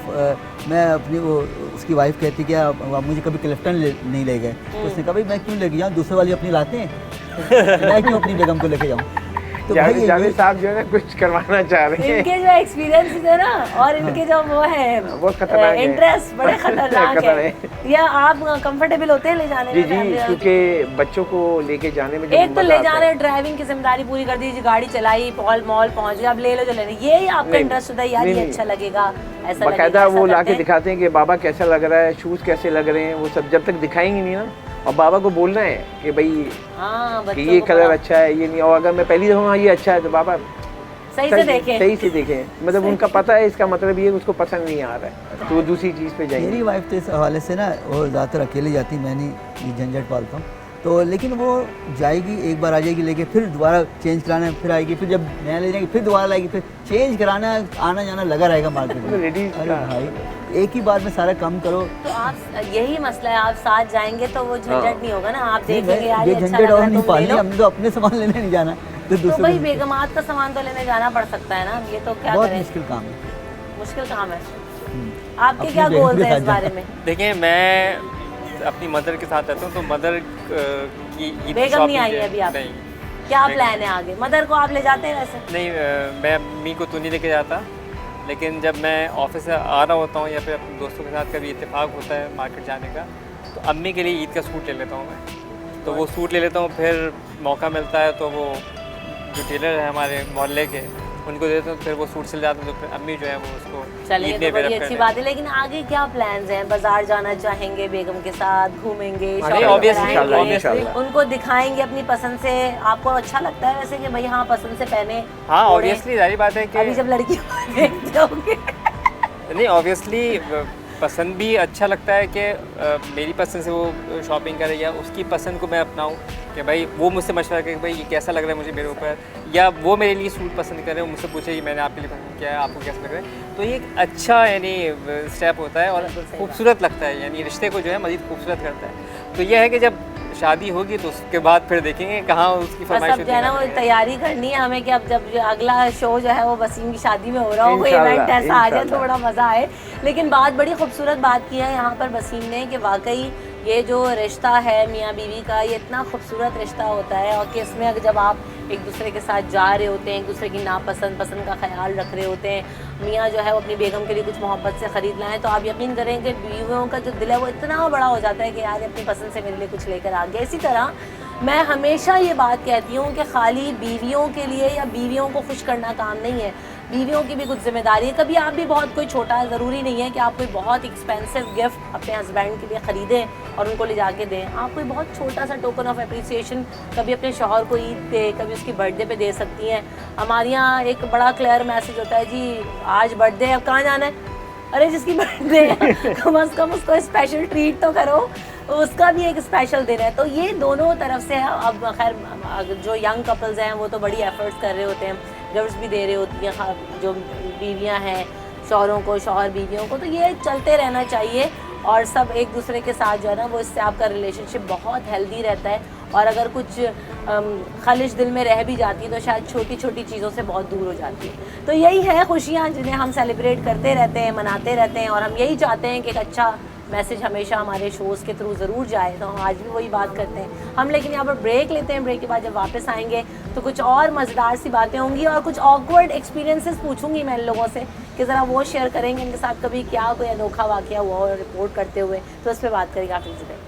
मैं अपनी वो उसकी वाइफ कहती कि आप मुझे कभी क्लिफ्टन नहीं ले गए, तो उसने कहा भाई मैं क्यों लेके जाऊँ, दूसरे वाली अपनी लाते हैं, मैं क्यों अपनी बेगम को लेके जाऊँ। तो जावेद साहब जो है ना कुछ करवाना चाह रहे हैं, इनके जो एक्सपीरियंस है ना और इनके जो वो है इंटरेस्ट बड़े खतरनाक है। या आप कंफर्टेबल होते हैं ले जाने में? जी, क्योंकि बच्चों को लेके जाने में एक तो ले जाने, ड्राइविंग की जिम्मेदारी पूरी कर दीजिए, गाड़ी चलाई, मॉल पहुंच गए, अब ले लो जो लेने, ये आपका इंटरेस्ट होता है यार, ये अच्छा लगेगा, ऐसा बाकायदा वो लाके दिखाते हैं कि बाबा कैसा लग रहा है, शूज कैसे लग रहे हैं, वो सब जब तक दिखाएंगे नहीं ना, और बाबा को बोलना है कि भाई कि ये कलर अच्छा है, ये नहीं, और अगर मैं पहली दफ़ा ये अच्छा है तो बाबा सही से देखें। मतलब उनका पता है, इसका मतलब ये उसको पसंद नहीं आ रहा है तो वो दूसरी चीज़ पे जाएगी। मेरी वाइफ तो इस हवाले से ना वो ज़्यादातर अकेले जाती, मैं नहीं ये झंझट पालता हूँ, तो लेकिन वो जाएगी, एक बार आ जाएगी लेके, फिर दोबारा चेंज कराना, फिर आएगी, फिर जब नया ले जाएगी फिर दोबारा लाएगी, फिर चेंज कराना, आना जाना लगा रहेगा मार्केट में। अरे भाई एक ही बार में सारा काम करो। तो आप यही मसला है, आप साथ जाएंगे तो वो झंझट नहीं होगा ना, आप देखेंगे यार ये अच्छा झंझट और नहीं पालनी, हमने तो अपने सामान लेने नहीं जाना, तो भाई बेगमात का सामान तो लेने जाना पड़ सकता है ना, ये तो क्या बहुत करें, मुश्किल काम है, मुश्किल काम है। आपके क्या गोल्स हैं इस बारे में? देखिए मैं अपनी मदर के साथ रहता हूँ, तो मदर की बेगम नहीं आई है अभी आप? क्या प्लान है आगे? मदर को आप ले जाते हैं वैसे? नहीं, मैं अम्मी को तो नहीं लेके जाता, लेकिन जब मैं ऑफिस से आ रहा होता हूँ या फिर अपने दोस्तों के साथ कभी इत्तेफाक होता है मार्केट जाने का, तो अम्मी के लिए ईद का सूट ले लेता हूँ मैं, तो वो सूट ले लेता हूँ, फिर मौका मिलता है तो वो जो टेलर है हमारे मोहल्ले के उनको देते हैं, फिर वो सूट सिल जाते हैं, तो फिर अम्मी जो है वो उसको चलिए तो बड़ी अच्छी बात है। लेकिन आगे क्या प्लान्स हैं? बाजार जाना चाहेंगे बेगम के साथ, घूमेंगे, ऑब्वियसली उनको दिखाएंगे अपनी पसंद से? आपको अच्छा लगता है वैसे कि भाई हाँ पसंद से पहने? हाँ ऑब्वियसली, जाहिर बात है कि अभी जब लड़की देखते होंगे नहीं, ऑब्वियसली पसंद भी अच्छा लगता है कि मेरी पसंद से वो शॉपिंग करे या उसकी पसंद को मैं अपनाऊं, कि भाई वो मुझसे मशवरा करे कि भाई ये कैसा लग रहा है मुझे मेरे ऊपर, या वो मेरे लिए सूट पसंद करे, मुझसे पूछे कि मैंने आपके लिए पसंद किया है, आपको कैसा लग रहा है, तो ये एक अच्छा यानी स्टेप होता है और खूबसूरत लगता है, यानी रिश्ते को जो है मज़ीद खूबसूरत करता है। तो यह है कि जब शादी होगी तो उसके बाद फिर देखेंगे कहाँ उसकी फरमाइश जो है ना, वो तैयारी करनी है हमें कि अब जब अगला शो जो है वो वसीम की शादी में हो रहा हो, कोई इवेंट ऐसा आ जाए तो बड़ा मज़ा आए। लेकिन बड़ी खूबसूरत बात की है यहाँ पर वसीम ने कि वाकई ये जो रिश्ता है मियाँ बीवी का, ये इतना खूबसूरत रिश्ता होता है, और कि इसमें अगर जब आप एक दूसरे के साथ जा रहे होते हैं, एक दूसरे की नापसंद पसंद का ख्याल रख रहे होते हैं, मियाँ जो है वो अपनी बेगम के लिए कुछ मोहब्बत से ख़रीद लाएँ, तो आप यकीन करें कि बीवियों का जो दिल है वो इतना बड़ा हो जाता है कि यार अपनी पसंद से मेरे लिए कुछ लेकर आ गया। इसी तरह मैं हमेशा ये बात कहती हूँ कि खाली बीवियों के लिए या बीवियों को खुश करना काम नहीं है, बीवियों की भी कुछ जिम्मेदारी है। कभी आप भी बहुत कोई छोटा, ज़रूरी नहीं है कि आप कोई बहुत एक्सपेंसिव गिफ्ट अपने हस्बैंड के लिए ख़रीदें और उनको ले जाके दें। आप कोई बहुत छोटा सा टोकन ऑफ अप्रिसिएशन कभी अपने शौहर को ईद पे, कभी उसकी बर्थडे पे दे सकती हैं। हमारे यहाँ एक बड़ा क्लियर मैसेज होता है, जी आज बर्थडे है, अब कहाँ जाना है? अरे जिसकी बर्थडे है कम अज़ कम उसको स्पेशल ट्रीट तो करो, उसका भी एक स्पेशल दिन है। तो ये दोनों तरफ से है। अब खैर जो यंग कपल्स हैं वो तो बड़ी एफर्ट्स कर रहे होते हैं, गिफ्ट्स भी दे रहे होती हैं जो बीवियां हैं शौहरों को, शौहर बीवियों को, तो ये चलते रहना चाहिए और सब एक दूसरे के साथ जो है ना वो इससे आपका रिलेशनशिप बहुत हेल्दी रहता है। और अगर कुछ खलिश दिल में रह भी जाती है तो शायद छोटी छोटी चीज़ों से बहुत दूर हो जाती है। तो यही है खुशियाँ जिन्हें हम सेलिब्रेट करते रहते हैं, मनाते रहते हैं, और हम यही चाहते हैं कि एक अच्छा मैसेज हमेशा हमारे शोज़ के थ्रू ज़रूर जाए, तो हम आज भी वही बात करते हैं हम। लेकिन यहाँ पर ब्रेक लेते हैं, ब्रेक के बाद जब वापस आएंगे तो कुछ और मज़ेदार सी बातें होंगी और कुछ ऑकवर्ड एक्सपीरियंसेस पूछूंगी मैं इन लोगों से कि ज़रा वो शेयर करेंगे इनके साथ कभी क्या कोई अनोखा वाक़या हुआ और रिपोर्ट करते हुए, तो उस पर बात करेंगे आप इनसे।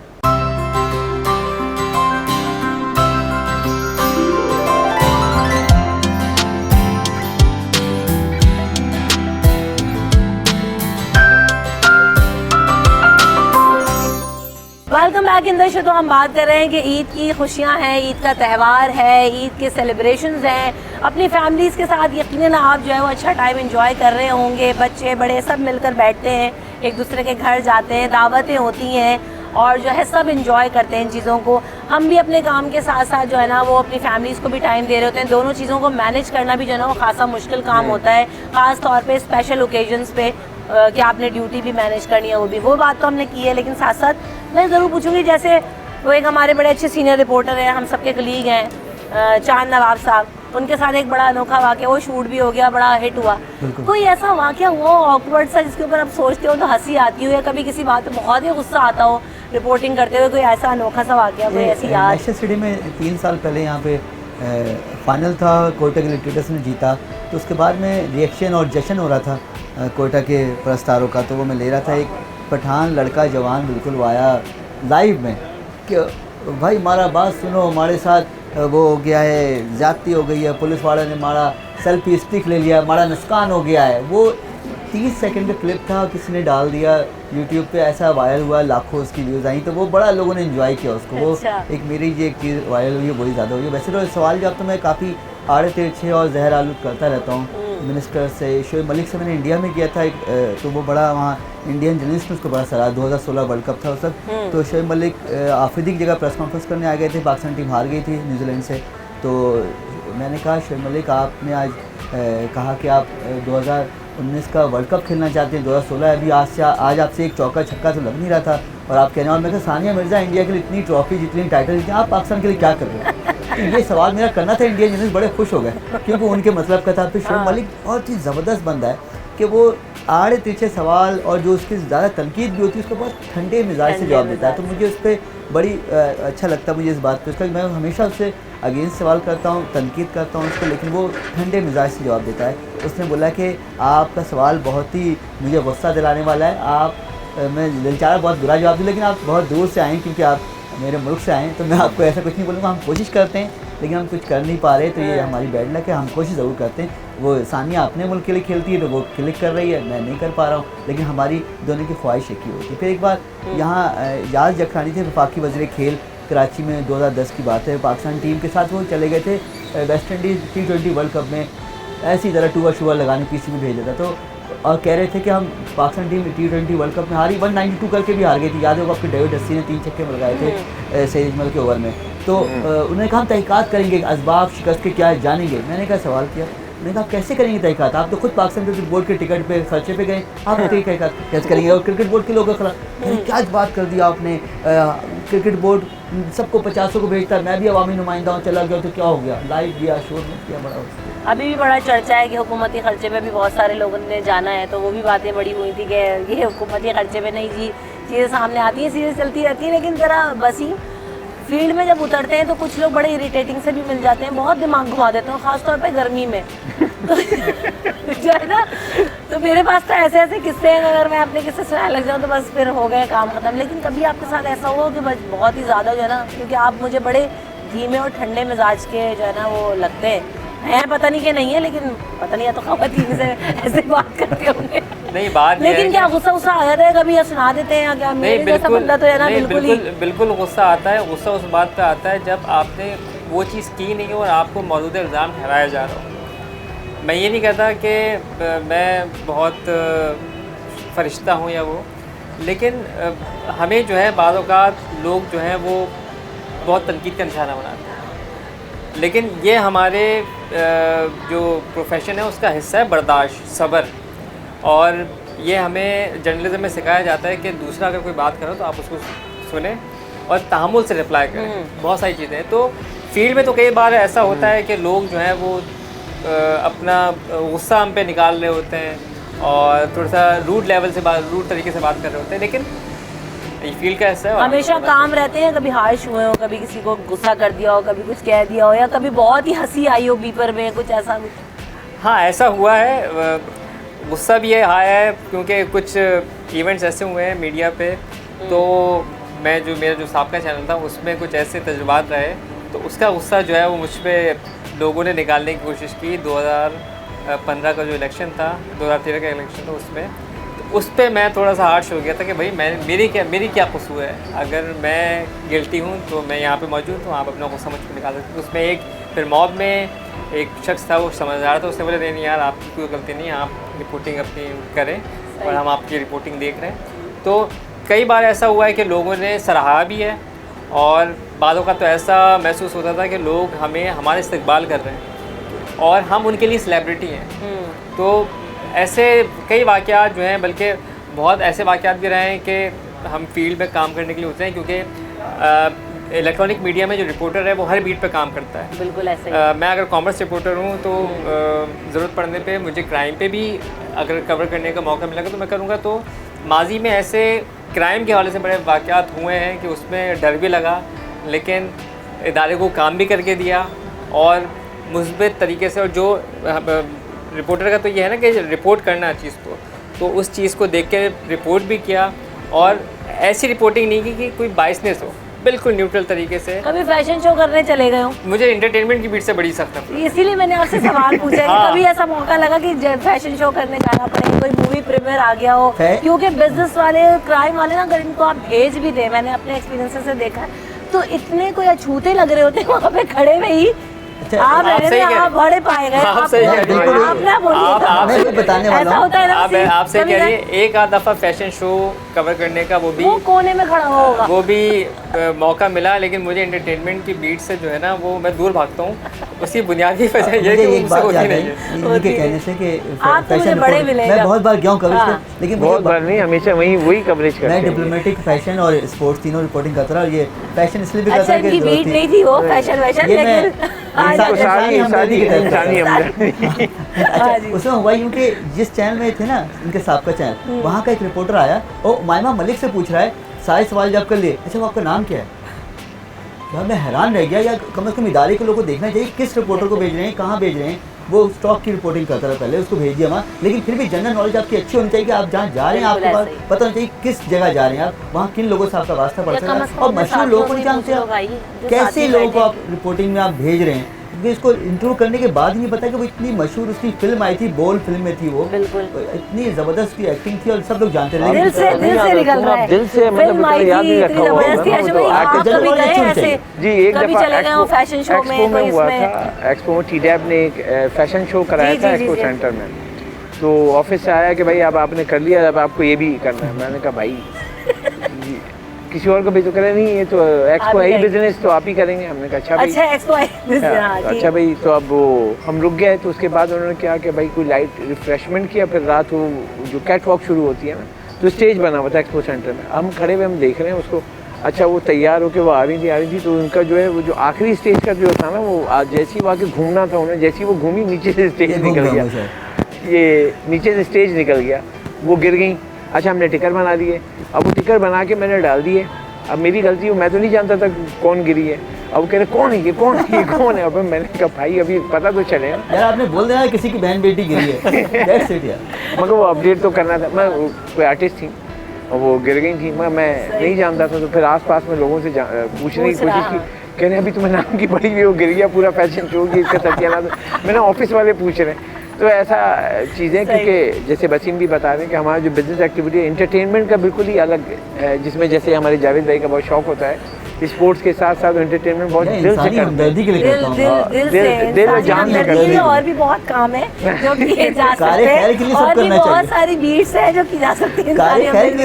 Welcome back in the show. तो हम बात कर रहे हैं कि ईद की खुशियां हैं, ईद का त्यौहार है, ईद के सेलिब्रेशंस हैं, अपनी फैमिलीज़ के साथ यकीनन आप जो है वो अच्छा टाइम एंजॉय कर रहे होंगे। बच्चे बड़े सब मिलकर बैठते हैं, एक दूसरे के घर जाते हैं, दावतें होती हैं और जो है सब इंजॉय करते हैं इन चीज़ों को। हम भी अपने काम के साथ साथ जो है ना वो अपनी फैमिलीज़ को भी टाइम दे रहे होते हैं। दोनों चीज़ों को मैनेज करना भी जो है ना वो खासा मुश्किल काम होता है, ख़ास तौर पे स्पेशल ओकेजन्स पे कि आपने ड्यूटी भी मैनेज करनी है, वो बात तो हमने की है। लेकिन साथ साथ मैं ज़रूर पूछूंगी, जैसे वो एक हमारे बड़े अच्छे सीनियर रिपोर्टर हैं, हम सबके कलीग हैं, चांद नवाब साहब, उनके साथ एक बड़ा अनोखा वाक़या, वो शूट भी हो गया, बड़ा हिट हुआ। कोई ऐसा वाक़या हुआ ऑकवर्ड सा जिसके ऊपर आप सोचते हो तो हंसी आती हो, या कभी किसी बात पे बहुत ही गुस्सा आता हो रिपोर्टिंग करते हुए, कोई ऐसा अनोखा सा वाक़या, कोई ऐसी याद? मैनचेस्टर सिटी में 3 साल पहले यहाँ पे फाइनल था, कोयटा के लिट्रेटर्स ने जीता, तो उसके बाद में रिएक्शन और जश्न हो रहा था कोयटा के पुरस्कारों का, तो वो मैं ले रहा था। एक पठान लड़का जवान बिल्कुल वो आया लाइव में कि भाई हमारा बात सुनो, हमारे साथ वो हो गया है, ज़्यादती हो गई है, पुलिस वाले ने हमारा सेल्फी स्टिक ले लिया, हमारा नुकसान हो गया है। वो 30 सेकंड का क्लिप था, किसी ने डाल दिया यूट्यूब पे, ऐसा वायरल हुआ, लाखों उसकी व्यूज़ आई, तो वो बड़ा लोगों ने एंजॉय किया उसको। अच्छा। वो एक मेरी जो एक चीज़ वायरल हुई है वही ज़्यादा हुई है। वैसे तो सवाल जवाब तो मैं काफ़ी आड़े तिरछे और जहर आलूद करता रहता हूँ। मिनिस्टर से, शोएब मलिक से मैंने इंडिया में किया था एक, तो वो बड़ा वहाँ इंडियन जर्नलिस्ट में उसको बड़ा सराहा, 2016 वर्ल्ड कप था उस वक्त, तो शोएब मलिक आफरीदी की जगह प्रेस कॉन्फ्रेंस करने आ गए थे, पाकिस्तान टीम हार गई थी न्यूजीलैंड से। तो मैंने कहा शोएब मलिक आपने आज कहा कि आप 2019 का वर्ल्ड कप खेलना चाहते हैं, 2016 अभी आज आपसे एक चौका छक्का तो लग नहीं रहा था और आप कहने, और मैं कहा सानिया मिर्ज़ा इंडिया के लिए इतनी ट्रॉफी जितनी टाइटल जीती, आप पाकिस्तान के लिए क्या कर रहे हैं? तो ये सवाल मेरा करना था, इंडियन जर्नलिस्ट बड़े खुश हो गए क्योंकि उनके मतलब का था। फिर शोएब मलिक बहुत ही ज़बरदस्त बंदा है कि वो आड़े तिरछे सवाल और जो उसकी ज़्यादा तनकीद भी होती है उसको बहुत ठंडे मिजाज से जवाब देता है, तो मुझे उस पर बड़ी अच्छा लगता है मुझे इस बात पर उसका। मैं हमेशा उससे अगेंस्ट सवाल करता हूँ, तनकीद करता हूँ उसको, लेकिन वो ठंडे मिजाज से जवाब देता है। उसने बोला कि आपका सवाल बहुत ही मुझे गुस्सा दिलाने वाला है, आप मैं बेचारा बहुत बुरा जवाब दूँ, लेकिन आप बहुत दूर से आएँ क्योंकि आप मेरे मुल्क से आएँ, तो मैं आपको ऐसा कुछ नहीं बोलूँगा। हम कोशिश करते हैं लेकिन हम कुछ कर नहीं पा रहे, तो ये हमारी बैड लक है। हम कोशिश ज़रूर करते हैं। वो सानिया अपने मुल्क के लिए खेलती है तो वो क्लिक कर रही है, मैं नहीं कर पा रहा हूँ, लेकिन हमारी दोनों की ख्वाहिश एक ही होती है। फिर एक बार यहाँ याज जखरानी थे, वफाकी वज़ीर खेल, कराची में 2010 की बात है, पाकिस्तान टीम के साथ वो चले गए थे West Indies T20 world cup में, ऐसी तरह टूआ शुआ लगाने पीसी में भेज देता, तो और कह रहे थे कि हम Pakistan team T20 world cup में हारी, 192 करके भी हार गई थी। याद होगा आपके डेविड हस्सी ने 3 छक्के लगाए थे सईद अजमल के ओवर में, तो उन्होंने कहा हम तहकीकात करेंगे, असबाब शिकस्त के क्या जानेंगे। मैंने कहा सवाल किया, मैंने कहा कैसे करेंगे तहकीकात, आप तो खुद पाकिस्तान क्रिकेट बोर्ड के टिकट पे खर्चे पे गए, आप तहकीकात कैसे करेंगे, और क्रिकेट बोर्ड के लोगों का खिलाफ क्या बात कर दिया आपने, क्रिकेट बोर्ड सबको 50 को भेजता है, मैं भी अवामी नुमाइंदा हूँ, चला गया तो क्या हो गया, लाइव दिया, शोर में किया, बड़ा अभी भी बड़ा चर्चा है कि हुकूमती खर्चे पे भी बहुत सारे लोगों ने जाना है, तो वो भी बातें बड़ी हुई थी कि ये हुकूमती खर्चे पे नहीं जी, चीज़ें सामने आती हैं, चीज़ें चलती रहती हैं, लेकिन ज़रा बसी फील्ड में जब उतरते हैं तो कुछ लोग बड़े इरिटेटिंग से भी मिल जाते हैं, बहुत दिमाग घुमा देते हैं, ख़ासतौर पे गर्मी में तो जो है ना, तो मेरे पास तो ऐसे ऐसे किस्से हैं, अगर मैं अपने किस्से सुनाने लग जाऊँ तो बस फिर हो गए काम ख़त्म। लेकिन कभी आपके साथ ऐसा हुआ कि बस बहुत ही ज़्यादा जो है ना, क्योंकि आप मुझे बड़े धीमे और ठंडे मिजाज के जो है ना वो लगते हैं, पता नहीं कि नहीं है, लेकिन पता नहीं है तो ख़वातीन से ऐसे बात करते होंगे नहीं बात, लेकिन क्या गुस्सा आया था कभी, या सुना देते हैं क्या? मेरे जैसा बंदा तो है ना बिल्कुल गुस्सा आता है। गुस्सा उस बात पे आता है जब आपने वो चीज़ की नहीं और आपको मौजूदा इल्ज़ाम ठहराया जा रहा हो। मैं ये नहीं कहता कि मैं बहुत फरिश्ता हूँ या वो, लेकिन हमें जो है बाज़ औक़ात लोग जो हैं वो बहुत तनकीद का निशाना बनाते हैं, लेकिन ये हमारे जो प्रोफेशन है उसका हिस्सा है बर्दाश्त, सब्र, और ये हमें जर्नलिज्म में सिखाया जाता है कि दूसरा अगर कोई बात करो तो आप उसको सुने और तहम्मुल से रिप्लाई करें। बहुत सारी चीज़ें हैं, तो फील्ड में तो कई बार ऐसा होता है कि लोग जो हैं वो अपना गुस्सा हम पे निकाल रहे होते हैं और थोड़ा सा रूड लेवल से रूड तरीके से बात कर रहे होते हैं, लेकिन ये फील्ड का हिस्सा है। और हमेशा काम रहते हैं, कभी हार्श हुए हो, कभी किसी को गुस्सा कर दिया हो, कभी कुछ कह दिया हो, या कभी बहुत ही हंसी आई हो बीपर में, कुछ ऐसा कुछ? हाँ, ऐसा हुआ है, गुस्सा भी है, आया है, क्योंकि कुछ इवेंट्स ऐसे हुए हैं मीडिया पे, तो मेरा जो साबका चैनल था उसमें कुछ ऐसे तजुर्बात रहे, तो उसका गुस्सा जो है वो मुझ पर लोगों ने निकालने की कोशिश की। 2015 का जो इलेक्शन था, 2013 का इलेक्शन था, उसमें तो उस पर मैं थोड़ा सा हार्श हो गया था कि भाई मेरी क्या कसूर है, अगर मैं गिल्टी हूँ तो मैं यहाँ पे मौजूद हूँ, आप अपना गुस्सा मुझ पर निकाल सकते। उसमें फिर मॉब में एक शख्स था, वो समझदार था, उसने बोला नहीं यार आपकी कोई गलती नहीं है, आप रिपोर्टिंग अपनी करें और हम आपकी रिपोर्टिंग देख रहे हैं। तो कई बार ऐसा हुआ है कि लोगों ने सराहा भी है, और बातों का तो ऐसा महसूस होता था कि लोग हमारे इस्तकबाल कर रहे हैं और हम उनके लिए सेलिब्रिटी हैं। तो ऐसे कई वाक़यात जो हैं, बल्कि बहुत ऐसे वाक़यात भी रहे हैं कि हम फील्ड में काम करने के लिए होते हैं, क्योंकि इलेक्ट्रॉनिक मीडिया में जो रिपोर्टर है वो हर बीट पे काम करता है। बिल्कुल ऐसे ही। मैं अगर कॉमर्स रिपोर्टर हूँ तो ज़रूरत पड़ने पे मुझे क्राइम पे भी अगर कवर करने का मौका मिलेगा तो मैं करूँगा। तो माजी में ऐसे क्राइम के हवाले से बड़े वाक़यात हुए हैं कि उसमें डर भी लगा, लेकिन इदारे को काम भी करके दिया और मुस्बित तरीके से। और जो रिपोर्टर का तो ये है ना कि रिपोर्ट करना चीज़ को, तो उस चीज़ को देख के रिपोर्ट भी किया, और ऐसी रिपोर्टिंग नहीं की कि कोई बायसनेस हो, बिल्कुल न्यूट्रल तरीके से। कभी फैशन शो करने चले गए हो? मुझे एंटरटेनमेंट की बीट से बड़ी सख्त है, इसीलिए मैंने आपसे सवाल पूछा है कि कभी ऐसा मौका लगा कि फैशन शो करने जाना पड़े, कोई मूवी प्रीमियर आ गया हो? क्योंकि बिजनेस वाले, क्राइम वाले ना, अगर इनको आप भेज भी दें, मैंने अपने एक्सपीरियंस से देखा है, तो इतने कोई अछूते लग रहे होते हैं वहाँ पे खड़े हुए ही। आप बड़े पाए गए, आप ना बोलिए, मैं बताने वाला ऐसा होता है ना। आपसे कह रही है एक आध दफ़ा फैशन शो कवर करने का, वो भी कोने में खड़ा होगा, वो भी मौका मिला, लेकिन मुझे एंटरटेनमेंट की बीट से जो है ना वो मैं दूर भागता हूँ। उसकी बुनियादी वजह ये है कि मुझसे होती नहीं है। इनके कहने से कि आप तो मुझे बड़े मिले, मैं बहुत बार गया हूँ कवरेज पे, लेकिन बहुत बार नहीं, हमेशा वही कवरेज करते हैं। मैं डिप्लोमेटिक, फैशन और स्पोर्ट्स तीनों रिपोर्टिंग करता रहा, और ये फैशन इसलिए भी करता है कि बीट नहीं थी वो फैशन लेकिन उसमें हुआ यूँ कि जिस चैनल में थे ना, इनके साहब का चैनल, वहाँ का एक रिपोर्टर आया और मायमा मलिक से पूछ रहा है सारे सवाल जवाब कर लिए, अच्छा वो आपका नाम क्या है? क्या मैं हैरान रह गया, या कम से कम इदारे के लोगों को देखना चाहिए किस रिपोर्टर को भेज रहे हैं, कहाँ भेज रहे हैं। वो स्टॉक की रिपोर्टिंग करता रहा, पहले उसको भेज दिया वहाँ, लेकिन फिर भी जनरल नॉलेज आपकी अच्छी होनी चाहिए कि आप जहाँ जा रहे हैं आपके पास पता होना चाहिए किस जगह जा रहे हैं, आप वहाँ किन लोगों से आपका वास्ता पड़ सकता है, और मशहूर लोगों को नहीं जानते आप, कैसे लोगों को आप रिपोर्टिंग में आप भेज रहे हैं, क्योंकि इसको इंटरव्यू करने के बाद ही नहीं पता कि वो इतनी मशहूर, उसकी फिल्म आई थी, बोल्ड फिल्म में थी, वो इतनी जबरदस्त की एक्टिंग थी और सब लोग जानते रहे। दिल से निकल रहा है, दिल से फिल्म आई थी, इतनी जबरदस्त थी। आप कभी गए ऐसे? जी, एक कभी चले गए हो फैशन शो में? एक्सपो में हुआ था, एक्सपो में टीडैब ने एक फैशन शो कराया था एक्सपो सेंटर में। तो ऑफिस से आया कि भाई अब आपने कर लिया, अब आपको ये भी करना है। मैंने कहा भाई किसी और को भी तो करे नहीं, ये तो एक्सपो है ही बिजनेस, तो आप ही करेंगे। हमने कहा अच्छा भाई, अच्छा एक्सपो है बिजनेस, अच्छा भाई। तो अब वो हम रुक गए, तो उसके बाद उन्होंने क्या कि भाई कोई लाइट रिफ्रेशमेंट किया, फिर रात वो जो कैट वॉक शुरू होती है ना, तो स्टेज बना हुआ था एक्सपो सेंटर में, हम खड़े हुए हम देख रहे हैं उसको। अच्छा वो तैयार होकर वो आ रही थी, तो उनका जो है वो जो आखिरी स्टेज का जो था ना, वो जैसे ही वहाँ के घूमना था उन्हें, जैसे ही वो घूमी नीचे से स्टेज निकल गया, ये नीचे से स्टेज निकल गया, वो गिर गई। अच्छा हमने टिकर बना लिए, अब वो टिकर बना के मैंने डाल दिए, अब मेरी गलती मैं तो नहीं जानता था कौन गिरी है। अब वो कह रहे कौन है ये, कौन है ये, कौन है? अब मैंने कहा भाई अभी पता तो चले यार, आपने बोल देना किसी की बहन बेटी गिरी है दैट्स इट यार। मगर वो अपडेट तो करना था, मैं कोई आर्टिस्ट थी और वो गिर गई थी, मैं नहीं जानता था। तो फिर आसपास में लोगों से पूछने की कोशिश की, कह रहे अभी तुम्हें नाम की पड़ी हुई, वो गिर गया पूरा फैशन शो की, इसका सत्यानाश। मैंने ऑफिस वाले पूछ रहे हैं। तो ऐसा चीज़ें, क्योंकि जैसे वसीम भी बता रहे हैं कि हमारा जो बिज़नेस एक्टिविटी है एंटरटेनमेंट का बिल्कुल ही अलग है, जिसमें जैसे हमारे जावेद भाई का बहुत शौक होता है स्पोर्ट्स के साथ साथ एंटरटेनमेंट बहुत दिल से करते हैं, दिल और जान से करते हैं। और भी बहुत काम है जो किए जा सकते हैं, और भी बहुत सारी बीट्स है जो की जा सकती है,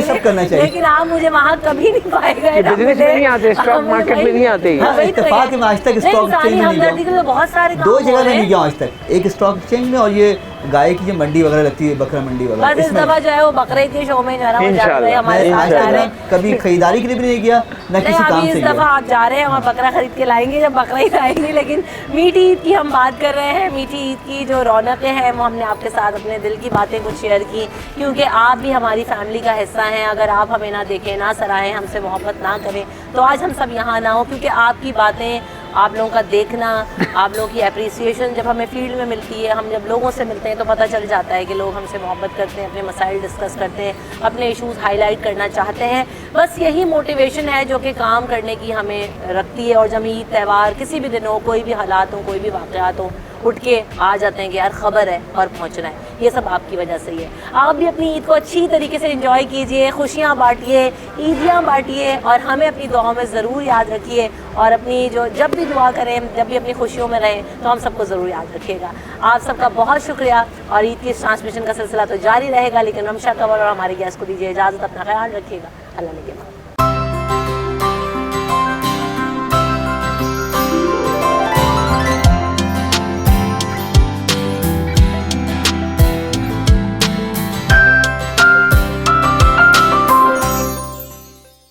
सब करना चाहिए। लेकिन आप मुझे वहाँ कभी नहीं पाए गए, बिजनेस में नहीं आते, स्टॉक मार्केट में नहीं आते। इत्तेफाक में आज तक स्टॉक एक्सचेंज में नहीं गया, बहुत सारे 2 जगह नहीं गया आज तक, एक स्टॉक एक्सचेंज में और ये गाय की जो मंडी वगैरह लगती है, बकरा मंडी वगैरह, इस दफा जो है वो बकरे के शो में जो है ना वो जा रहे हैं, हमारे साथ जा रहे हैं। कभी खरीदारी के लिए भी नहीं गया न नहीं, किसी काम अभी से इस ही है। दफ़ा आप जा रहे हैं वहाँ बकरा खरीद के लाएंगे, जब बकरा ही लाएंगे। लेकिन मीठी ईद की हम बात कर रहे हैं, मीठी ईद की जो रौनकें हैं वो हमने आपके साथ अपने दिल की बातें कुछ शेयर की, क्योंकि आप भी हमारी फैमिली का हिस्सा हैं। अगर आप हमें ना देखें, ना सराहें, हमसे मोहब्बत ना करें, तो आज हम सब यहाँ ना हो, क्योंकि आपकी बातें, आप लोगों का देखना, आप लोगों की अप्रिसिएशन जब हमें फील्ड में मिलती है, हम जब लोगों से मिलते हैं तो पता चल जाता है कि लोग हमसे मोहब्बत करते हैं, अपने मसाइल डिस्कस करते हैं, अपने इश्यूज़ हाईलाइट करना चाहते हैं। बस यही मोटिवेशन है जो कि काम करने की हमें रखती है। और जब ईद त्यौहार किसी भी दिन हो, कोई भी हालात हो, कोई भी वाक़यात हो, उठ के आ जाते हैं कि यार ख़बर है और पहुंचना है। ये सब आपकी वजह से ही है। आप भी अपनी ईद को अच्छी तरीके से एंजॉय कीजिए, खुशियाँ बांटिए, ईदियाँ बांटिए, और हमें अपनी दुआओं में ज़रूर याद रखिए। और अपनी जो जब भी दुआ करें, जब भी अपनी खुशियों में रहें, तो हम सबको ज़रूर याद रखिएगा। आप सबका बहुत शुक्रिया। और ईद की ट्रांसमिशन का सिलसिला तो जारी रहेगा, लेकिन रमशा कंवर और हमारे गेस्ट को दीजिए इजाज़त। अपना ख्याल रखिएगा। अल्लाह ने के बाद।